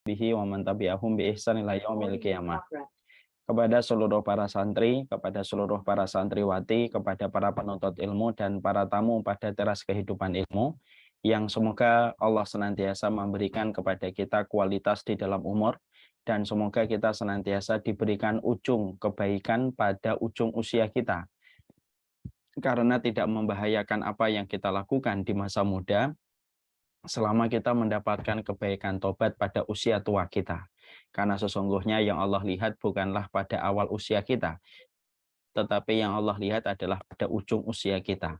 bihi wa man tabi'ahum bi ihsan ila yaumil qiyamah. Kepada seluruh para santri, kepada seluruh para santriwati, kepada para penuntut ilmu dan para tamu pada teras kehidupan ilmu, yang semoga Allah senantiasa memberikan kepada kita kualitas di dalam umur, dan semoga kita senantiasa diberikan ujung kebaikan pada ujung usia kita. Karena tidak membahayakan apa yang kita lakukan di masa muda, selama kita mendapatkan kebaikan tobat pada usia tua kita. Karena sesungguhnya yang Allah lihat bukanlah pada awal usia kita, tetapi yang Allah lihat adalah pada ujung usia kita.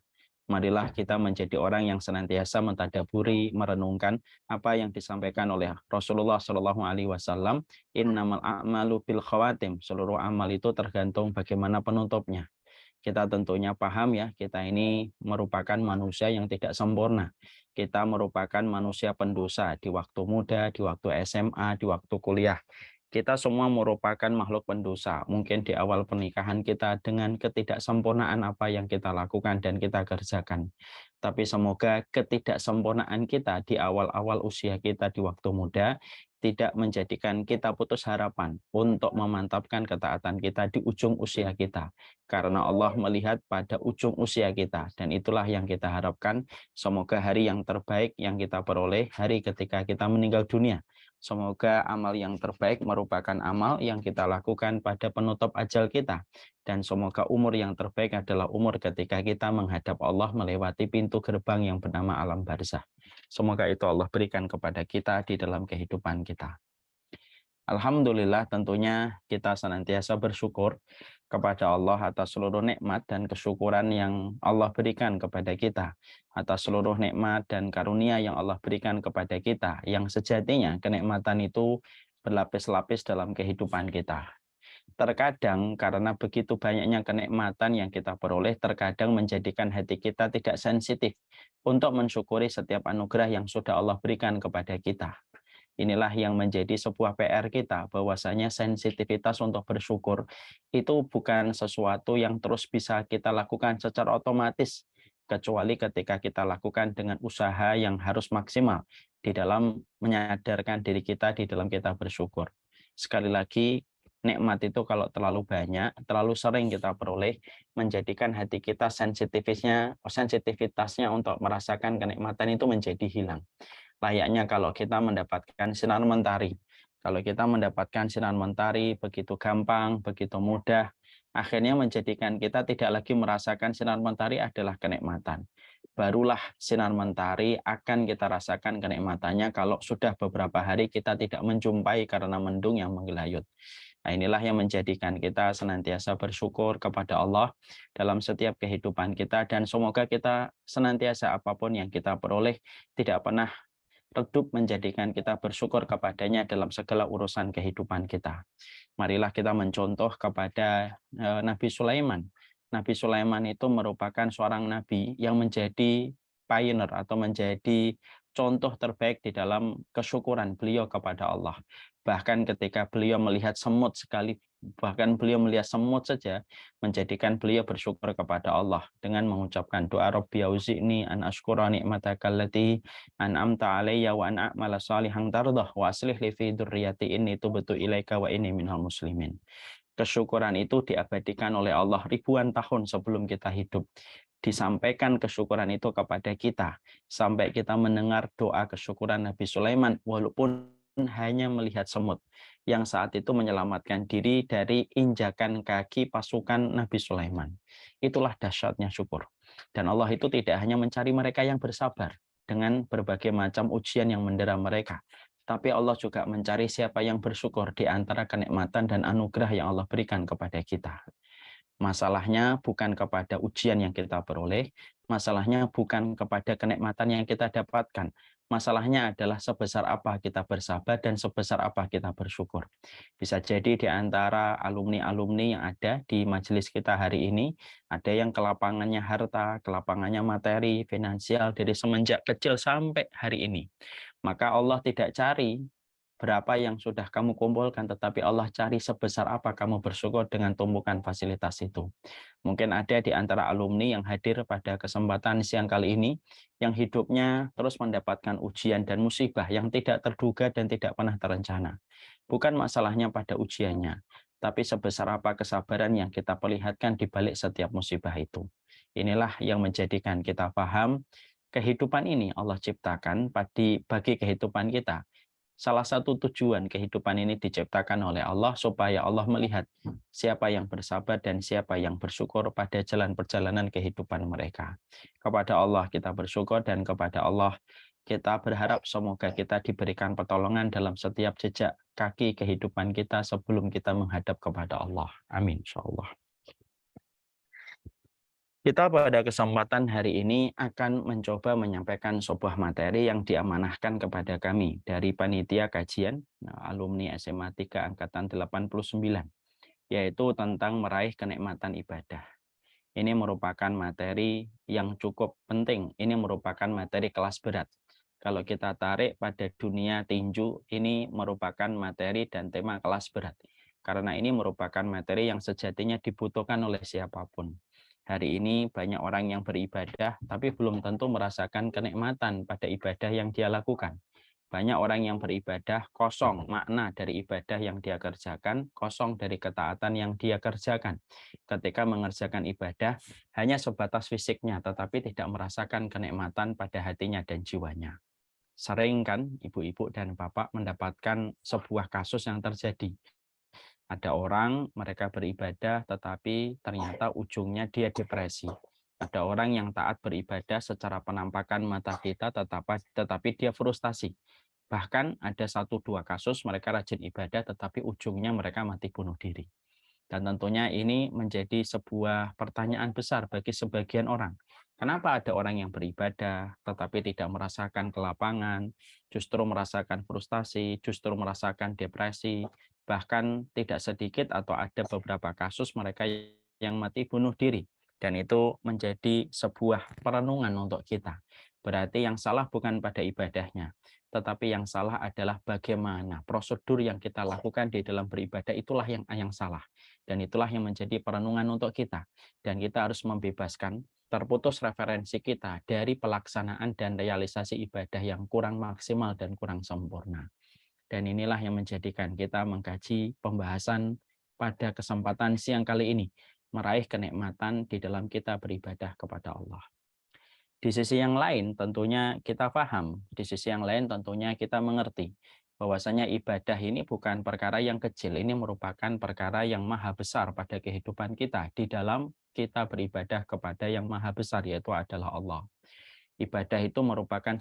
Marilah kita menjadi orang yang senantiasa mentadaburi, merenungkan apa yang disampaikan oleh Rasulullah Shallallahu Alaihi Wasallam. Innamal a'malu bil khawatim. Seluruh amal itu tergantung bagaimana penutupnya. Kita tentunya paham ya, kita ini merupakan manusia yang tidak sempurna. Kita merupakan manusia pendosa di waktu muda, di waktu SMA, di waktu kuliah. Kita semua merupakan makhluk pendosa. Mungkin di awal pernikahan kita dengan ketidaksempurnaan apa yang kita lakukan dan kita kerjakan. Tapi semoga ketidaksempurnaan kita di awal-awal usia kita di waktu muda tidak menjadikan kita putus harapan untuk memantapkan ketaatan kita di ujung usia kita. Karena Allah melihat pada ujung usia kita, dan itulah yang kita harapkan. Semoga hari yang terbaik yang kita peroleh hari ketika kita meninggal dunia. Semoga amal yang terbaik merupakan amal yang kita lakukan pada penutup ajal kita. Dan semoga umur yang terbaik adalah umur ketika kita menghadap Allah melewati pintu gerbang yang bernama alam barzah. Semoga itu Allah berikan kepada kita di dalam kehidupan kita. Alhamdulillah, tentunya kita senantiasa bersyukur kepada Allah atas seluruh nikmat dan kesyukuran yang Allah berikan kepada kita, atas seluruh nikmat dan karunia yang Allah berikan kepada kita, yang sejatinya kenikmatan itu berlapis-lapis dalam kehidupan kita. Terkadang karena begitu banyaknya kenikmatan yang kita peroleh, terkadang menjadikan hati kita tidak sensitif untuk mensyukuri setiap anugerah yang sudah Allah berikan kepada kita. Inilah yang menjadi sebuah PR kita, bahwasanya sensitivitas untuk bersyukur itu bukan sesuatu yang terus bisa kita lakukan secara otomatis, kecuali ketika kita lakukan dengan usaha yang harus maksimal di dalam menyadarkan diri kita di dalam kita bersyukur. Sekali lagi, nikmat itu kalau terlalu banyak, terlalu sering kita peroleh, menjadikan hati kita sensitivitasnya untuk merasakan kenikmatan itu menjadi hilang. Layaknya kalau kita mendapatkan sinar mentari. Kalau kita mendapatkan sinar mentari begitu gampang, begitu mudah, akhirnya menjadikan kita tidak lagi merasakan sinar mentari adalah kenikmatan. Barulah sinar mentari akan kita rasakan kenikmatannya kalau sudah beberapa hari kita tidak menjumpai karena mendung yang menggelayut. Nah, inilah yang menjadikan kita senantiasa bersyukur kepada Allah dalam setiap kehidupan kita, dan semoga kita senantiasa apapun yang kita peroleh tidak pernah redup menjadikan kita bersyukur kepadanya dalam segala urusan kehidupan kita. Marilah kita mencontoh kepada Nabi Sulaiman. Nabi Sulaiman itu merupakan seorang nabi yang menjadi pioneer atau menjadi contoh terbaik di dalam kesyukuran beliau kepada Allah. Bahkan ketika beliau melihat semut beliau melihat semut saja menjadikan beliau bersyukur kepada Allah dengan mengucapkan doa Rabbi auzi'ni an ashkura ni'mataka allati an'amta alayya wa an a'mala salihan tardah wa aslih li fi dzurriyyati inni tubtu ilaika wa inni minal muslimin. Kesyukuran itu diabadikan oleh Allah ribuan tahun sebelum kita hidup. Disampaikan kesyukuran itu kepada kita sampai kita mendengar doa kesyukuran Nabi Sulaiman walaupun hanya melihat semut yang saat itu menyelamatkan diri dari injakan kaki pasukan Nabi Sulaiman. Itulah dahsyatnya syukur. Dan Allah itu tidak hanya mencari mereka yang bersabar dengan berbagai macam ujian yang mendera mereka, tapi Allah juga mencari siapa yang bersyukur di antara kenikmatan dan anugerah yang Allah berikan kepada kita. Masalahnya bukan kepada ujian yang kita peroleh, masalahnya bukan kepada kenikmatan yang kita dapatkan. Masalahnya adalah sebesar apa kita bersabar dan sebesar apa kita bersyukur. Bisa jadi di antara alumni-alumni yang ada di majelis kita hari ini, ada yang kelapangannya harta, kelapangannya materi, finansial dari semenjak kecil sampai hari ini. Maka Allah tidak cari berapa yang sudah kamu kumpulkan, tetapi Allah cari sebesar apa kamu bersyukur dengan tumpukan fasilitas itu. Mungkin ada di antara alumni yang hadir pada kesempatan siang kali ini, yang hidupnya terus mendapatkan ujian dan musibah yang tidak terduga dan tidak pernah terencana. Bukan masalahnya pada ujiannya, tapi sebesar apa kesabaran yang kita perlihatkan di balik setiap musibah itu. Inilah yang menjadikan kita paham kehidupan ini Allah ciptakan bagi kehidupan kita. Salah satu tujuan kehidupan ini diciptakan oleh Allah supaya Allah melihat siapa yang bersabar dan siapa yang bersyukur pada jalan perjalanan kehidupan mereka. Kepada Allah kita bersyukur dan kepada Allah kita berharap semoga kita diberikan pertolongan dalam setiap jejak kaki kehidupan kita sebelum kita menghadap kepada Allah. Amin, insyaallah. Kita pada kesempatan hari ini akan mencoba menyampaikan sebuah materi yang diamanahkan kepada kami dari panitia kajian alumni SMA 3 angkatan 89, yaitu tentang meraih kenikmatan ibadah. Ini merupakan materi yang cukup penting, ini merupakan materi kelas berat. Kalau kita tarik pada dunia tinju, ini merupakan materi dan tema kelas berat. Karena ini merupakan materi yang sejatinya dibutuhkan oleh siapapun. Hari ini banyak orang yang beribadah, tapi belum tentu merasakan kenikmatan pada ibadah yang dia lakukan. Banyak orang yang beribadah kosong makna dari ibadah yang dia kerjakan, kosong dari ketaatan yang dia kerjakan. Ketika mengerjakan ibadah, hanya sebatas fisiknya, tetapi tidak merasakan kenikmatan pada hatinya dan jiwanya. Sering kan ibu-ibu dan bapak mendapatkan sebuah kasus yang terjadi. Ada orang mereka beribadah tetapi ternyata ujungnya dia depresi. Ada orang yang taat beribadah secara penampakan mata kita tetapi dia frustasi. Bahkan ada 1-2 kasus mereka rajin ibadah tetapi ujungnya mereka mati bunuh diri. Dan tentunya ini menjadi sebuah pertanyaan besar bagi sebagian orang. Kenapa ada orang yang beribadah tetapi tidak merasakan kelapangan, justru merasakan frustasi, justru merasakan depresi, bahkan tidak sedikit atau ada beberapa kasus mereka yang mati bunuh diri. Dan itu menjadi sebuah perenungan untuk kita. Berarti yang salah bukan pada ibadahnya, tetapi yang salah adalah bagaimana prosedur yang kita lakukan di dalam beribadah, itulah yang salah. Dan itulah yang menjadi perenungan untuk kita. Dan kita harus membebaskan terputus referensi kita dari pelaksanaan dan realisasi ibadah yang kurang maksimal dan kurang sempurna. Dan inilah yang menjadikan kita mengkaji pembahasan pada kesempatan siang kali ini, meraih kenikmatan di dalam kita beribadah kepada Allah. Di sisi yang lain tentunya kita paham, di sisi yang lain tentunya kita mengerti bahwasanya ibadah ini bukan perkara yang kecil, ini merupakan perkara yang maha besar pada kehidupan kita di dalam kita beribadah kepada yang maha besar, yaitu adalah Allah. Ibadah itu merupakan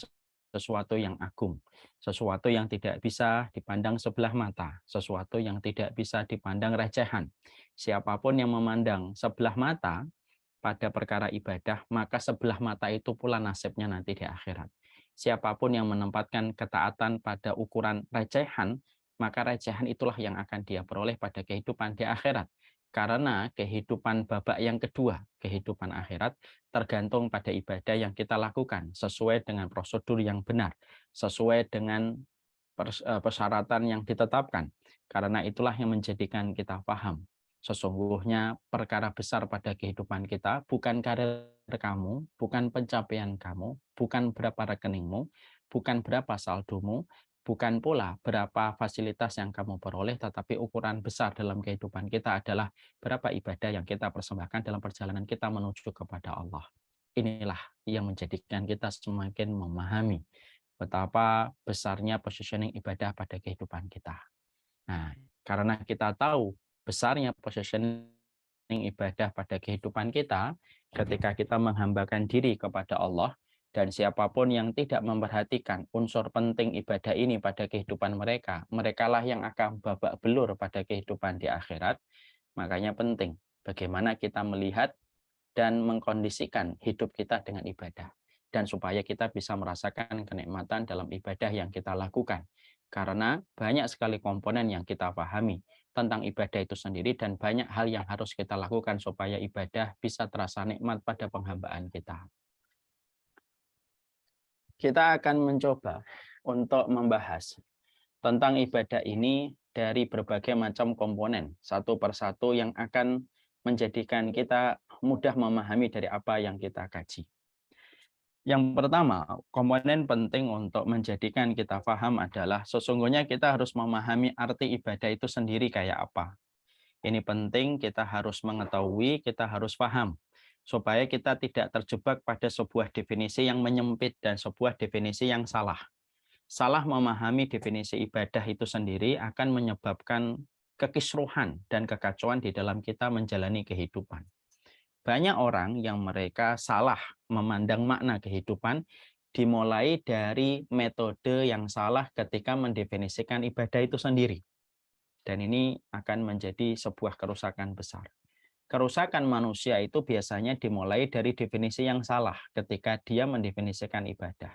sesuatu yang agung, sesuatu yang tidak bisa dipandang sebelah mata, sesuatu yang tidak bisa dipandang recehan. Siapapun yang memandang sebelah mata pada perkara ibadah, maka sebelah mata itu pula nasibnya nanti di akhirat. Siapapun yang menempatkan ketaatan pada ukuran recehan, maka recehan itulah yang akan dia peroleh pada kehidupan di akhirat. Karena kehidupan babak yang kedua, kehidupan akhirat, tergantung pada ibadah yang kita lakukan, sesuai dengan prosedur yang benar, sesuai dengan persyaratan yang ditetapkan. Karena itulah yang menjadikan kita paham. Sesungguhnya perkara besar pada kehidupan kita bukan karir kamu, bukan pencapaian kamu, bukan berapa rekeningmu, bukan berapa saldomu, bukan pula berapa fasilitas yang kamu peroleh, tetapi ukuran besar dalam kehidupan kita adalah berapa ibadah yang kita persembahkan dalam perjalanan kita menuju kepada Allah. Inilah yang menjadikan kita semakin memahami betapa besarnya positioning ibadah pada kehidupan kita. Nah, karena kita tahu besarnya positioning ibadah pada kehidupan kita, ketika kita menghambakan diri kepada Allah, dan siapapun yang tidak memperhatikan unsur penting ibadah ini pada kehidupan mereka, merekalah yang akan babak belur pada kehidupan di akhirat. Makanya penting bagaimana kita melihat dan mengkondisikan hidup kita dengan ibadah. Dan supaya kita bisa merasakan kenikmatan dalam ibadah yang kita lakukan. Karena banyak sekali komponen yang kita pahami tentang ibadah itu sendiri dan banyak hal yang harus kita lakukan supaya ibadah bisa terasa nikmat pada penghambaan kita. Kita akan mencoba untuk membahas tentang ibadah ini dari berbagai macam komponen, satu persatu yang akan menjadikan kita mudah memahami dari apa yang kita kaji. Yang pertama, komponen penting untuk menjadikan kita paham adalah sesungguhnya kita harus memahami arti ibadah itu sendiri kayak apa. Ini penting, kita harus mengetahui, kita harus paham, supaya kita tidak terjebak pada sebuah definisi yang menyempit dan sebuah definisi yang salah. Salah memahami definisi ibadah itu sendiri akan menyebabkan kekisruhan dan kekacauan di dalam kita menjalani kehidupan. Banyak orang yang mereka salah memandang makna kehidupan dimulai dari metode yang salah ketika mendefinisikan ibadah itu sendiri. Dan ini akan menjadi sebuah kerusakan besar. Kerusakan manusia itu biasanya dimulai dari definisi yang salah ketika dia mendefinisikan ibadah.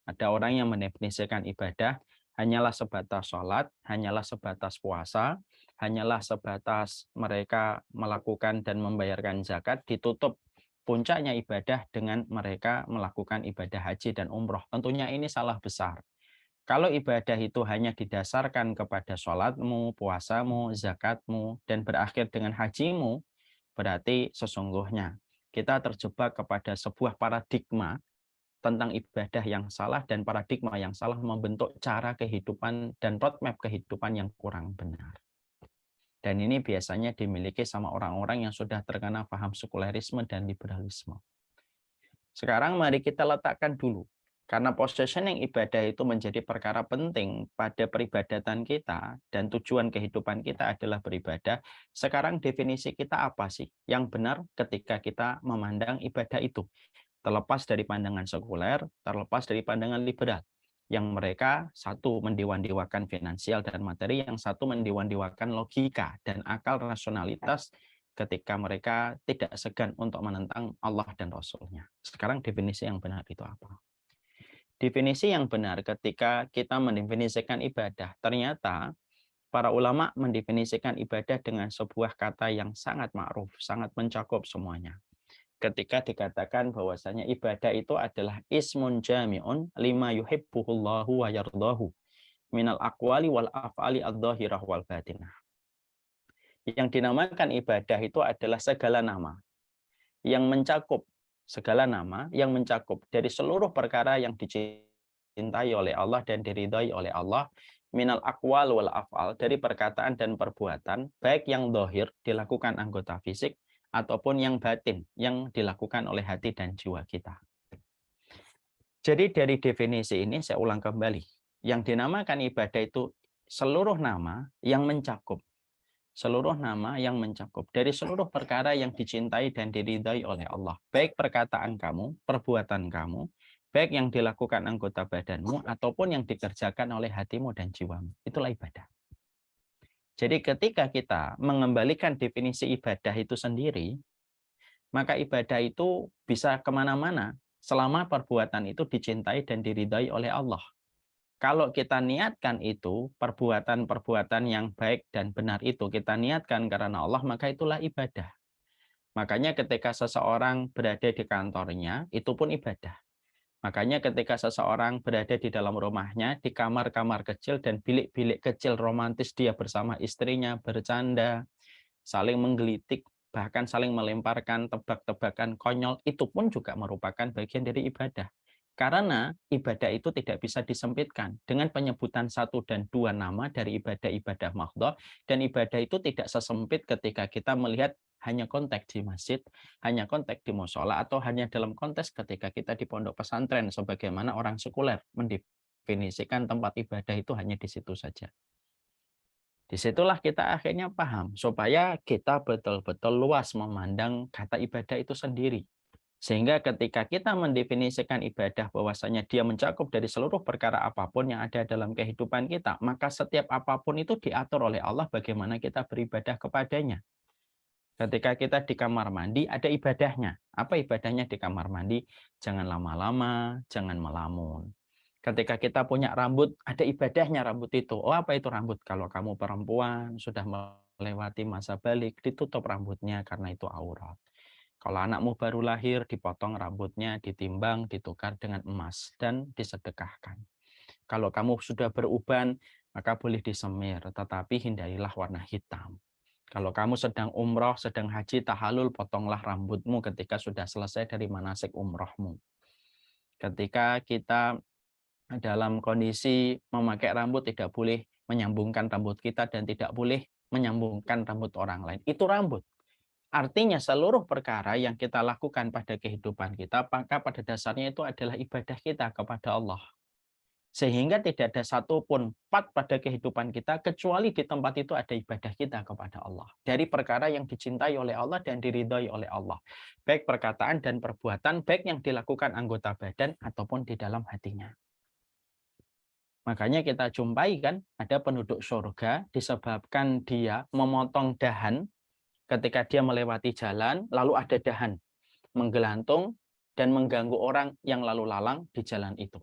Ada orang yang mendefinisikan ibadah hanyalah sebatas sholat, hanyalah sebatas puasa, hanyalah sebatas mereka melakukan dan membayarkan zakat, ditutup puncaknya ibadah dengan mereka melakukan ibadah haji dan umroh. Tentunya ini salah besar. Kalau ibadah itu hanya didasarkan kepada sholatmu, puasamu, zakatmu, dan berakhir dengan hajimu, berarti sesungguhnya kita terjebak kepada sebuah paradigma tentang ibadah yang salah, dan paradigma yang salah membentuk cara kehidupan dan roadmap kehidupan yang kurang benar. Dan ini biasanya dimiliki sama orang-orang yang sudah terkena paham sekulerisme dan liberalisme. Sekarang mari kita letakkan dulu, karena positioning ibadah itu menjadi perkara penting pada peribadatan kita dan tujuan kehidupan kita adalah beribadah. Sekarang definisi kita apa sih yang benar ketika kita memandang ibadah itu? Terlepas dari pandangan sekuler, terlepas dari pandangan liberal, yang mereka satu mendewa-dewakan finansial dan materi, yang satu mendewa-dewakan logika dan akal rasionalitas ketika mereka tidak segan untuk menentang Allah dan Rasul-Nya. Sekarang definisi yang benar itu apa? Definisi yang benar ketika kita mendefinisikan ibadah, ternyata para ulama mendefinisikan ibadah dengan sebuah kata yang sangat ma'ruf, sangat mencakup semuanya. Ketika dikatakan bahwasanya ibadah itu adalah ismun jami'un lima yuhibbuhullahu wa yardahu minal aqwali wal af'ali adh-dhahirah wal batinah. Yang dinamakan ibadah itu adalah segala nama yang mencakup dari seluruh perkara yang dicintai oleh Allah dan diridhai oleh Allah, minal aqwal wal af'al, dari perkataan dan perbuatan, baik yang zahir dilakukan anggota fisik ataupun yang batin yang dilakukan oleh hati dan jiwa kita. Jadi dari definisi ini saya ulang kembali, yang dinamakan ibadah itu seluruh nama yang mencakup dari seluruh perkara yang dicintai dan diridhai oleh Allah, baik perkataan kamu, perbuatan kamu, baik yang dilakukan anggota badanmu ataupun yang dikerjakan oleh hatimu dan jiwamu. Itulah ibadah. Jadi ketika kita mengembalikan definisi ibadah itu sendiri, maka ibadah itu bisa kemana-mana selama perbuatan itu dicintai dan diridhai oleh Allah. Kalau kita niatkan itu, perbuatan-perbuatan yang baik dan benar itu kita niatkan karena Allah, maka itulah ibadah. Makanya ketika seseorang berada di kantornya, itu pun ibadah. Makanya ketika seseorang berada di dalam rumahnya, di kamar-kamar kecil dan bilik-bilik kecil romantis dia bersama istrinya, bercanda, saling menggelitik, bahkan saling melemparkan tebak-tebakan konyol, itu pun juga merupakan bagian dari ibadah. Karena ibadah itu tidak bisa disempitkan dengan penyebutan satu dan dua nama dari ibadah-ibadah mahdhah, dan ibadah itu tidak sesempit ketika kita melihat hanya konteks di masjid, hanya konteks di mushola, atau hanya dalam konteks ketika kita di pondok pesantren, sebagaimana orang sekuler mendefinisikan tempat ibadah itu hanya di situ saja. Disitulah kita akhirnya paham, supaya kita betul-betul luas memandang kata ibadah itu sendiri. Sehingga ketika kita mendefinisikan ibadah bahwasanya dia mencakup dari seluruh perkara apapun yang ada dalam kehidupan kita, maka setiap apapun itu diatur oleh Allah bagaimana kita beribadah kepadanya. Ketika kita di kamar mandi, ada ibadahnya. Apa ibadahnya di kamar mandi? Jangan lama-lama, jangan melamun. Ketika kita punya rambut, ada ibadahnya rambut itu. Oh, apa itu rambut? Kalau kamu perempuan, sudah melewati masa balik, ditutup rambutnya karena itu aurat. Kalau anakmu baru lahir, dipotong rambutnya, ditimbang, ditukar dengan emas, dan disedekahkan. Kalau kamu sudah beruban, maka boleh disemir, tetapi hindarilah warna hitam. Kalau kamu sedang umroh, sedang haji, tahalul, potonglah rambutmu ketika sudah selesai dari manasik umrohmu. Ketika kita dalam kondisi memakai rambut, tidak boleh menyambungkan rambut kita dan tidak boleh menyambungkan rambut orang lain. Itu rambut. Artinya seluruh perkara yang kita lakukan pada kehidupan kita, maka pada dasarnya itu adalah ibadah kita kepada Allah. Sehingga tidak ada satupun part pada kehidupan kita, kecuali di tempat itu ada ibadah kita kepada Allah. Dari perkara yang dicintai oleh Allah dan diridhai oleh Allah. Baik perkataan dan perbuatan, baik yang dilakukan anggota badan ataupun di dalam hatinya. Makanya kita jumpai kan, ada penduduk surga disebabkan dia memotong dahan ketika dia melewati jalan, lalu ada dahan menggelantung dan mengganggu orang yang lalu lalang di jalan itu.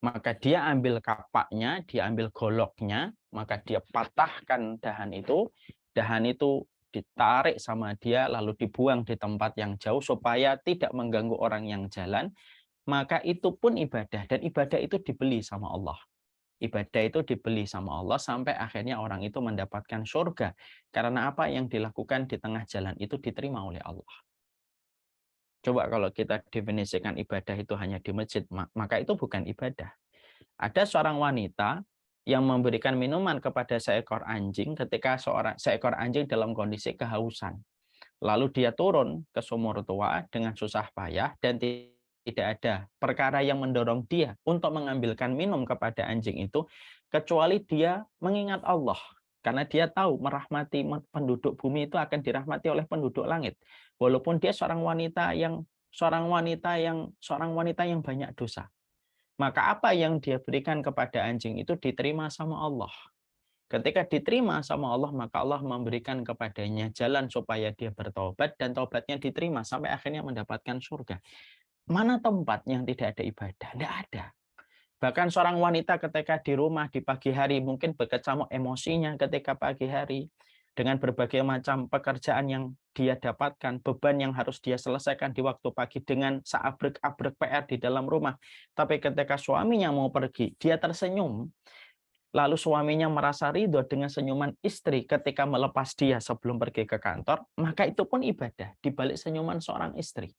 Maka dia ambil kapaknya, dia ambil goloknya, maka dia patahkan dahan itu ditarik sama dia, lalu dibuang di tempat yang jauh supaya tidak mengganggu orang yang jalan, maka itu pun ibadah, dan ibadah itu dibeli sama Allah. Ibadah itu dibeli sama Allah sampai akhirnya orang itu mendapatkan surga. Karena apa yang dilakukan di tengah jalan itu diterima oleh Allah. Coba kalau kita definisikan ibadah itu hanya di masjid, maka itu bukan ibadah. Ada seorang wanita yang memberikan minuman kepada seekor anjing ketika seekor anjing dalam kondisi kehausan. Lalu dia turun ke sumur tua dengan susah payah dan tidak ada perkara yang mendorong dia untuk mengambilkan minum kepada anjing itu, kecuali dia mengingat Allah. Karena dia tahu merahmati penduduk bumi itu akan dirahmati oleh penduduk langit. Walaupun dia seorang wanita yang banyak dosa. Maka apa yang dia berikan kepada anjing itu diterima sama Allah. Ketika diterima sama Allah, maka Allah memberikan kepadanya jalan supaya dia bertobat dan tobatnya diterima sampai akhirnya mendapatkan surga. Mana tempat yang tidak ada ibadah? Tidak ada. Bahkan seorang wanita ketika di rumah di pagi hari mungkin berkecamuk emosinya ketika pagi hari dengan berbagai macam pekerjaan yang dia dapatkan, beban yang harus dia selesaikan di waktu pagi dengan seabrek-abrek PR di dalam rumah. Tapi ketika suaminya mau pergi, dia tersenyum. Lalu suaminya merasa ridho dengan senyuman istri ketika melepas dia sebelum pergi ke kantor, maka itu pun ibadah di balik senyuman seorang istri.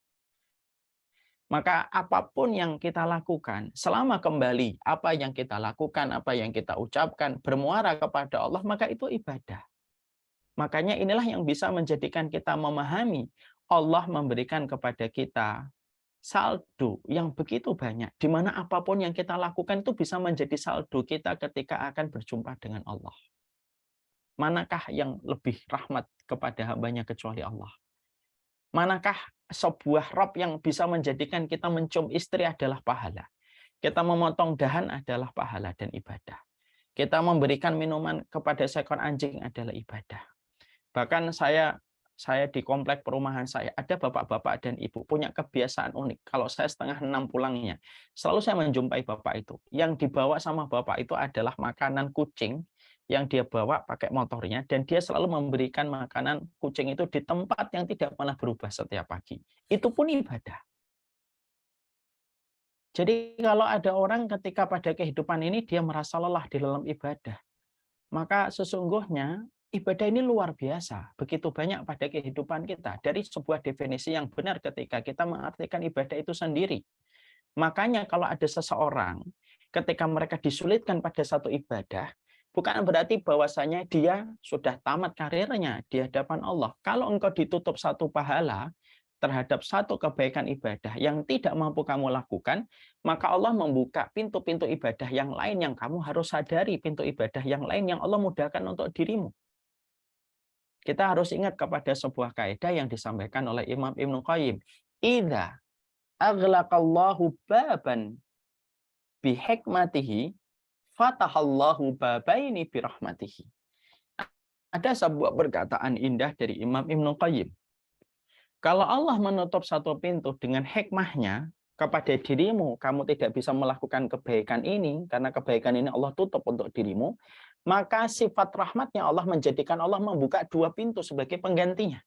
Maka apapun yang kita lakukan, selama kembali apa yang kita lakukan, apa yang kita ucapkan, bermuara kepada Allah, maka itu ibadah. Makanya inilah yang bisa menjadikan kita memahami Allah memberikan kepada kita saldo yang begitu banyak, di mana apapun yang kita lakukan itu bisa menjadi saldo kita ketika akan berjumpa dengan Allah. Manakah yang lebih rahmat kepada hambanya kecuali Allah? Manakah sebuah rob yang bisa menjadikan kita mencium istri adalah pahala. Kita memotong dahan adalah pahala dan ibadah. Kita memberikan minuman kepada seekor anjing adalah ibadah. Bahkan saya di komplek perumahan saya, ada bapak-bapak dan ibu punya kebiasaan unik. Kalau saya 5:30 pulangnya, selalu saya menjumpai bapak itu. Yang dibawa sama bapak itu adalah makanan kucing yang dia bawa pakai motornya, dan dia selalu memberikan makanan kucing itu di tempat yang tidak pernah berubah setiap pagi. Itu pun ibadah. Jadi kalau ada orang ketika pada kehidupan ini dia merasa lelah di dalam ibadah, maka sesungguhnya ibadah ini luar biasa. Begitu banyak pada kehidupan kita. Dari sebuah definisi yang benar ketika kita mengartikan ibadah itu sendiri. Makanya kalau ada seseorang ketika mereka disulitkan pada satu ibadah, bukan berarti bahwasanya dia sudah tamat karirnya di hadapan Allah. Kalau engkau ditutup satu pahala terhadap satu kebaikan ibadah yang tidak mampu kamu lakukan, maka Allah membuka pintu-pintu ibadah yang lain yang kamu harus sadari, pintu ibadah yang lain yang Allah mudahkan untuk dirimu. Kita harus ingat kepada sebuah kaidah yang disampaikan oleh Imam Ibnu Qayyim. Idza aghlaqallahu baban bihikmatihi fatahallahu babaini birahmatihi. Ada sebuah perkataan indah dari Imam Ibnu Qayyim. Kalau Allah menutup satu pintu dengan hikmahnya kepada dirimu, kamu tidak bisa melakukan kebaikan ini, karena kebaikan ini Allah tutup untuk dirimu, maka sifat rahmatnya Allah menjadikan Allah membuka dua pintu sebagai penggantinya.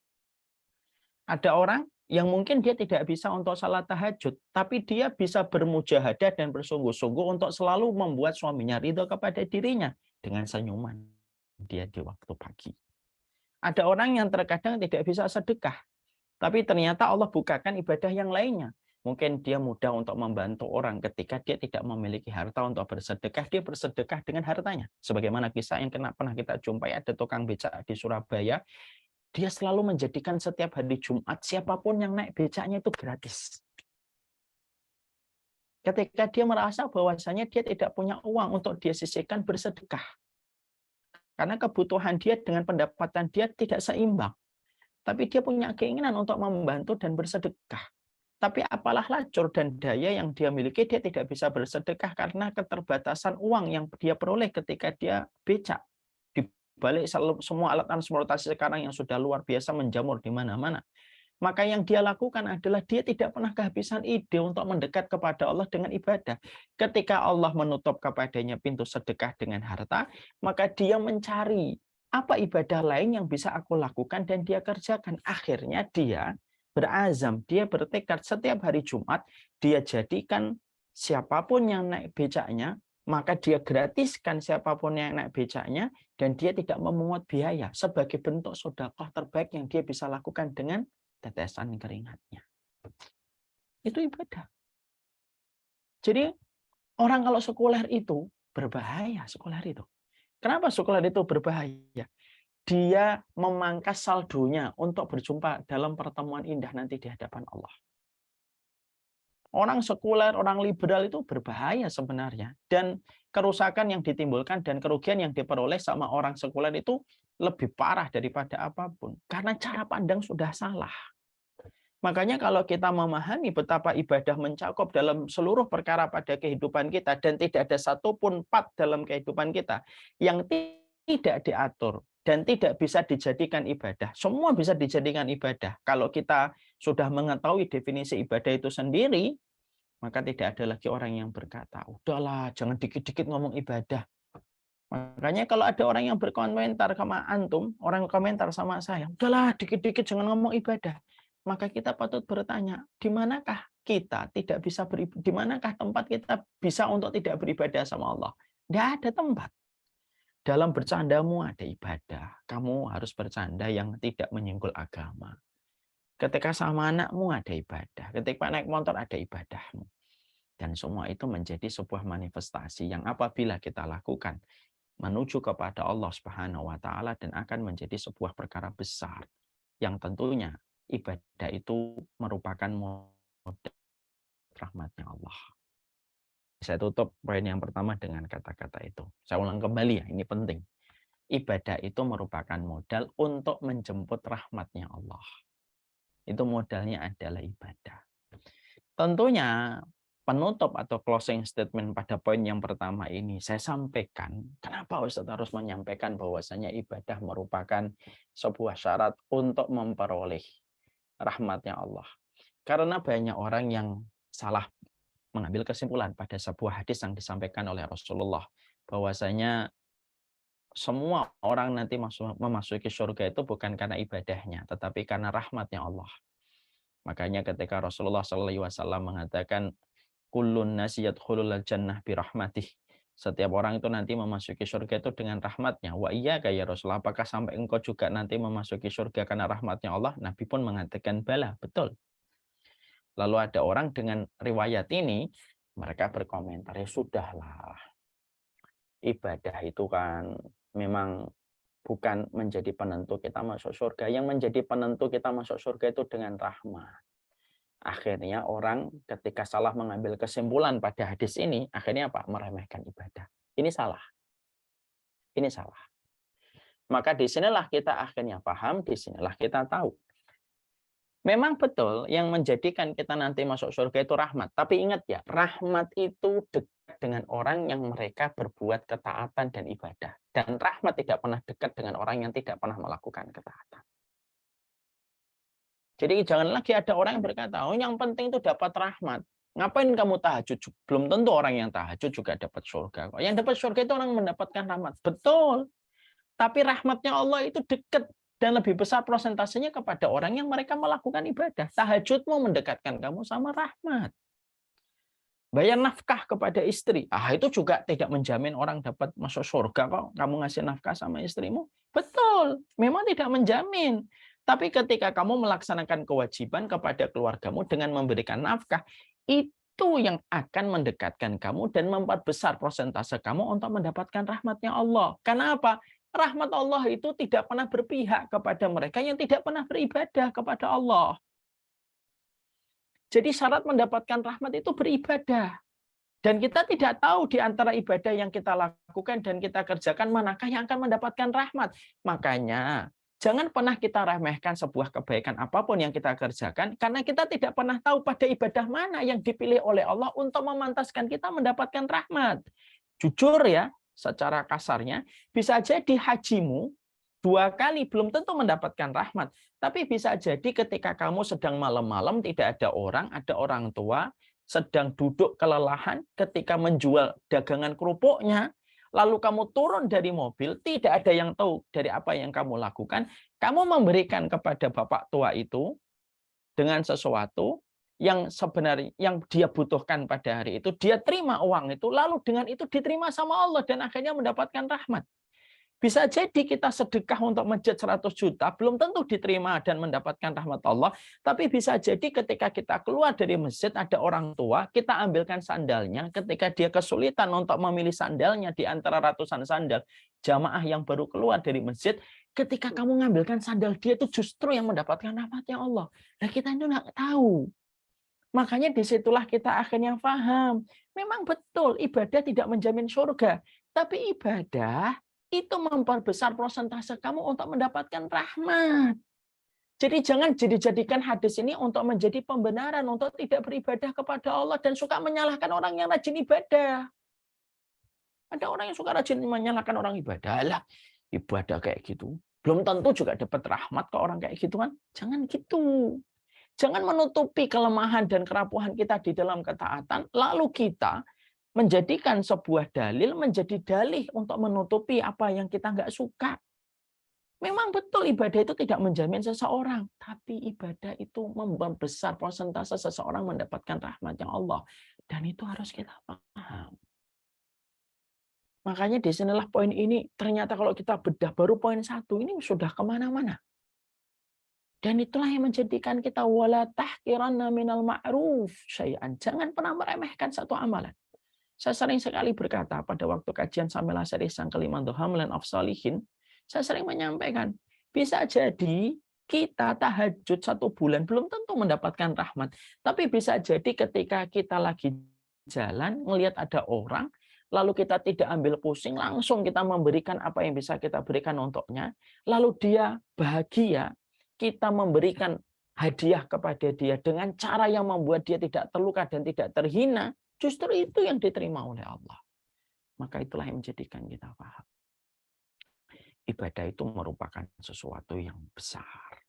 Ada orang yang mungkin dia tidak bisa untuk salat tahajud, tapi dia bisa bermujahadah dan bersungguh-sungguh untuk selalu membuat suaminya ridho kepada dirinya. dengan senyuman dia di waktu pagi. Ada orang yang terkadang tidak bisa sedekah, tapi ternyata Allah bukakan ibadah yang lainnya. Mungkin dia mudah untuk membantu orang ketika dia tidak memiliki harta untuk bersedekah, dia bersedekah dengan hartanya. Sebagaimana kisah yang pernah kita jumpai, ada tukang becak di Surabaya, dia selalu menjadikan setiap hari Jumat, siapapun yang naik becaknya itu gratis. Ketika dia merasa bahwasanya dia tidak punya uang untuk dia sisihkan bersedekah. Karena kebutuhan dia dengan pendapatan dia tidak seimbang. Tapi dia punya keinginan untuk membantu dan bersedekah. Tapi apalah lacur dan daya yang dia miliki, dia tidak bisa bersedekah karena keterbatasan uang yang dia peroleh ketika dia becak. Di balik semua alat transportasi sekarang yang sudah luar biasa menjamur di mana-mana. Maka yang dia lakukan adalah dia tidak pernah kehabisan ide untuk mendekat kepada Allah dengan ibadah. Ketika Allah menutup kepadanya pintu sedekah dengan harta, maka dia mencari apa ibadah lain yang bisa aku lakukan dan dia kerjakan. Akhirnya dia berazam, dia bertekad setiap hari Jumat, dia jadikan siapapun yang naik becaknya, maka dia gratiskan siapapun yang naik becaknya, dan dia tidak memungut biaya sebagai bentuk sedekah terbaik yang dia bisa lakukan dengan tetesan keringatnya. Itu ibadah. Jadi orang kalau sekuler itu berbahaya, sekuler itu. Kenapa sekuler itu berbahaya? Dia memangkas saldonya untuk berjumpa dalam pertemuan indah nanti di hadapan Allah. Orang sekuler, orang liberal itu berbahaya sebenarnya. Dan kerusakan yang ditimbulkan dan kerugian yang diperoleh sama orang sekuler itu lebih parah daripada apapun. Karena cara pandang sudah salah. Makanya kalau kita memahami betapa ibadah mencakup dalam seluruh perkara pada kehidupan kita dan tidak ada satupun part dalam kehidupan kita yang tidak diatur dan tidak bisa dijadikan ibadah. Semua bisa dijadikan ibadah. Kalau kita sudah mengetahui definisi ibadah itu sendiri, maka tidak ada lagi orang yang berkata, udahlah jangan dikit-dikit ngomong ibadah. Makanya kalau ada orang yang berkomentar sama antum, orang komentar sama saya, udahlah dikit-dikit jangan ngomong ibadah. Maka kita patut bertanya, di manakah kita tidak bisa di manakah tempat kita bisa untuk tidak beribadah sama Allah? Tidak ada tempat. Dalam bercandamu ada ibadah. Kamu harus bercanda yang tidak menyinggol agama. Ketika sama anakmu ada ibadah. Ketika naik motor ada ibadahmu. Dan semua itu menjadi sebuah manifestasi yang apabila kita lakukan menuju kepada Allah Subhanahu wa taala dan akan menjadi sebuah perkara besar yang tentunya ibadah itu merupakan modal rahmatnya Allah. Saya tutup poin yang pertama dengan kata-kata itu. Saya ulang kembali ya, ini penting. Ibadah itu merupakan modal untuk menjemput rahmatnya Allah. Itu modalnya adalah ibadah. Tentunya penutup atau closing statement pada poin yang pertama ini saya sampaikan. Kenapa Ustaz harus menyampaikan bahwasanya ibadah merupakan sebuah syarat untuk memperoleh rahmatnya Allah. Karena banyak orang yang salah mengambil kesimpulan pada sebuah hadis yang disampaikan oleh Rasulullah bahwasanya semua orang nanti memasuki surga itu bukan karena ibadahnya, tetapi karena rahmatnya Allah. Makanya ketika Rasulullah SAW mengatakan kullun nasi yadkhulul jannah bi rahmatih. Setiap orang itu nanti memasuki surga itu dengan rahmatnya. Wa iyyaka ya Rasulullah, apakah sampai engkau juga nanti memasuki surga karena rahmatnya Allah? Nabi pun mengatakan bala, betul. Lalu ada orang dengan riwayat ini, mereka berkomentar, ya sudahlah. Ibadah itu kan memang bukan menjadi penentu kita masuk surga. Yang menjadi penentu kita masuk surga itu dengan rahmat. Akhirnya orang ketika salah mengambil kesimpulan pada hadis ini, akhirnya apa? Meremehkan ibadah. Ini salah. Ini salah. Maka disinilah kita akhirnya paham, disinilah kita tahu. Memang betul yang menjadikan kita nanti masuk surga itu rahmat. Tapi ingat ya, rahmat itu dekat dengan orang yang mereka berbuat ketaatan dan ibadah. Dan rahmat tidak pernah dekat dengan orang yang tidak pernah melakukan ketaatan. Jadi jangan lagi ada orang yang berkata, oh yang penting itu dapat rahmat. Ngapain kamu tahajud? Belum tentu orang yang tahajud juga dapat surga. Yang dapat surga itu orang mendapatkan rahmat. Betul. Tapi rahmatnya Allah itu dekat dan lebih besar prosentasenya kepada orang yang mereka melakukan ibadah. Tahajudmu mendekatkan kamu sama rahmat. Bayar nafkah kepada istri. Itu juga tidak menjamin orang dapat masuk surga kok. Kamu ngasih nafkah sama istrimu. Betul, memang tidak menjamin. Tapi ketika kamu melaksanakan kewajiban kepada keluargamu dengan memberikan nafkah, itu yang akan mendekatkan kamu dan memperbesar persentase kamu untuk mendapatkan rahmatnya Allah. Karena apa? Rahmat Allah itu tidak pernah berpihak kepada mereka yang tidak pernah beribadah kepada Allah. Jadi syarat mendapatkan rahmat itu beribadah. Dan kita tidak tahu di antara ibadah yang kita lakukan dan kita kerjakan manakah yang akan mendapatkan rahmat. Makanya jangan pernah kita remehkan sebuah kebaikan apapun yang kita kerjakan karena kita tidak pernah tahu pada ibadah mana yang dipilih oleh Allah untuk memantaskan kita mendapatkan rahmat. Jujur ya, secara kasarnya bisa jadi hajimu 2 kali belum tentu mendapatkan rahmat. Tapi bisa jadi ketika kamu sedang malam-malam tidak ada orang tua, sedang duduk kelelahan ketika menjual dagangan kerupuknya, lalu kamu turun dari mobil, tidak ada yang tahu dari apa yang kamu lakukan, kamu memberikan kepada bapak tua itu dengan sesuatu yang sebenarnya yang dia butuhkan pada hari itu, dia terima uang itu, lalu dengan itu diterima sama Allah dan akhirnya mendapatkan rahmat. Bisa jadi kita sedekah untuk masjid 100 juta, belum tentu diterima dan mendapatkan rahmat Allah. Tapi bisa jadi ketika kita keluar dari masjid, ada orang tua, kita ambilkan sandalnya. Ketika dia kesulitan untuk memilih sandalnya di antara ratusan sandal, jamaah yang baru keluar dari masjid, ketika kamu mengambilkan sandal dia, itu justru yang mendapatkan rahmatnya Allah. Nah kita itu nggak tahu. Makanya disitulah kita akhirnya paham. Memang betul, ibadah tidak menjamin surga. Tapi ibadah itu memperbesar persentase kamu untuk mendapatkan rahmat. Jadi jangan dijadikan hadis ini untuk menjadi pembenaran untuk tidak beribadah kepada Allah dan suka menyalahkan orang yang rajin ibadah. Ada orang yang suka rajin menyalahkan orang ibadah. Lah, ibadah kayak gitu. Belum tentu juga dapat rahmat ke orang kayak gitu kan. Jangan gitu. Jangan menutupi kelemahan dan kerapuhan kita di dalam ketaatan, lalu kita menjadikan sebuah dalil menjadi dalih untuk menutupi apa yang kita nggak suka. Memang betul ibadah itu tidak menjamin seseorang, tapi ibadah itu membesar persentase seseorang mendapatkan rahmatnya Allah. Dan itu harus kita paham. Makanya di sinilah poin ini, ternyata kalau kita bedah baru poin 1, ini sudah kemana-mana. Dan itulah yang menjadikan kita wala tahqiranna minal ma'ruf syai'an. Jangan pernah meremehkan satu amalan. Saya sering sekali berkata pada waktu kajian Samilah Seri Sang Kelima Hamlan of Salihin, saya sering menyampaikan, bisa jadi kita tahajud 1 bulan belum tentu mendapatkan rahmat. Tapi bisa jadi ketika kita lagi jalan, melihat ada orang, lalu kita tidak ambil pusing, langsung kita memberikan apa yang bisa kita berikan untuknya, lalu dia bahagia, kita memberikan hadiah kepada dia dengan cara yang membuat dia tidak terluka dan tidak terhina, justru itu yang diterima oleh Allah. Maka itulah yang menjadikan kita paham. Ibadah itu merupakan sesuatu yang besar.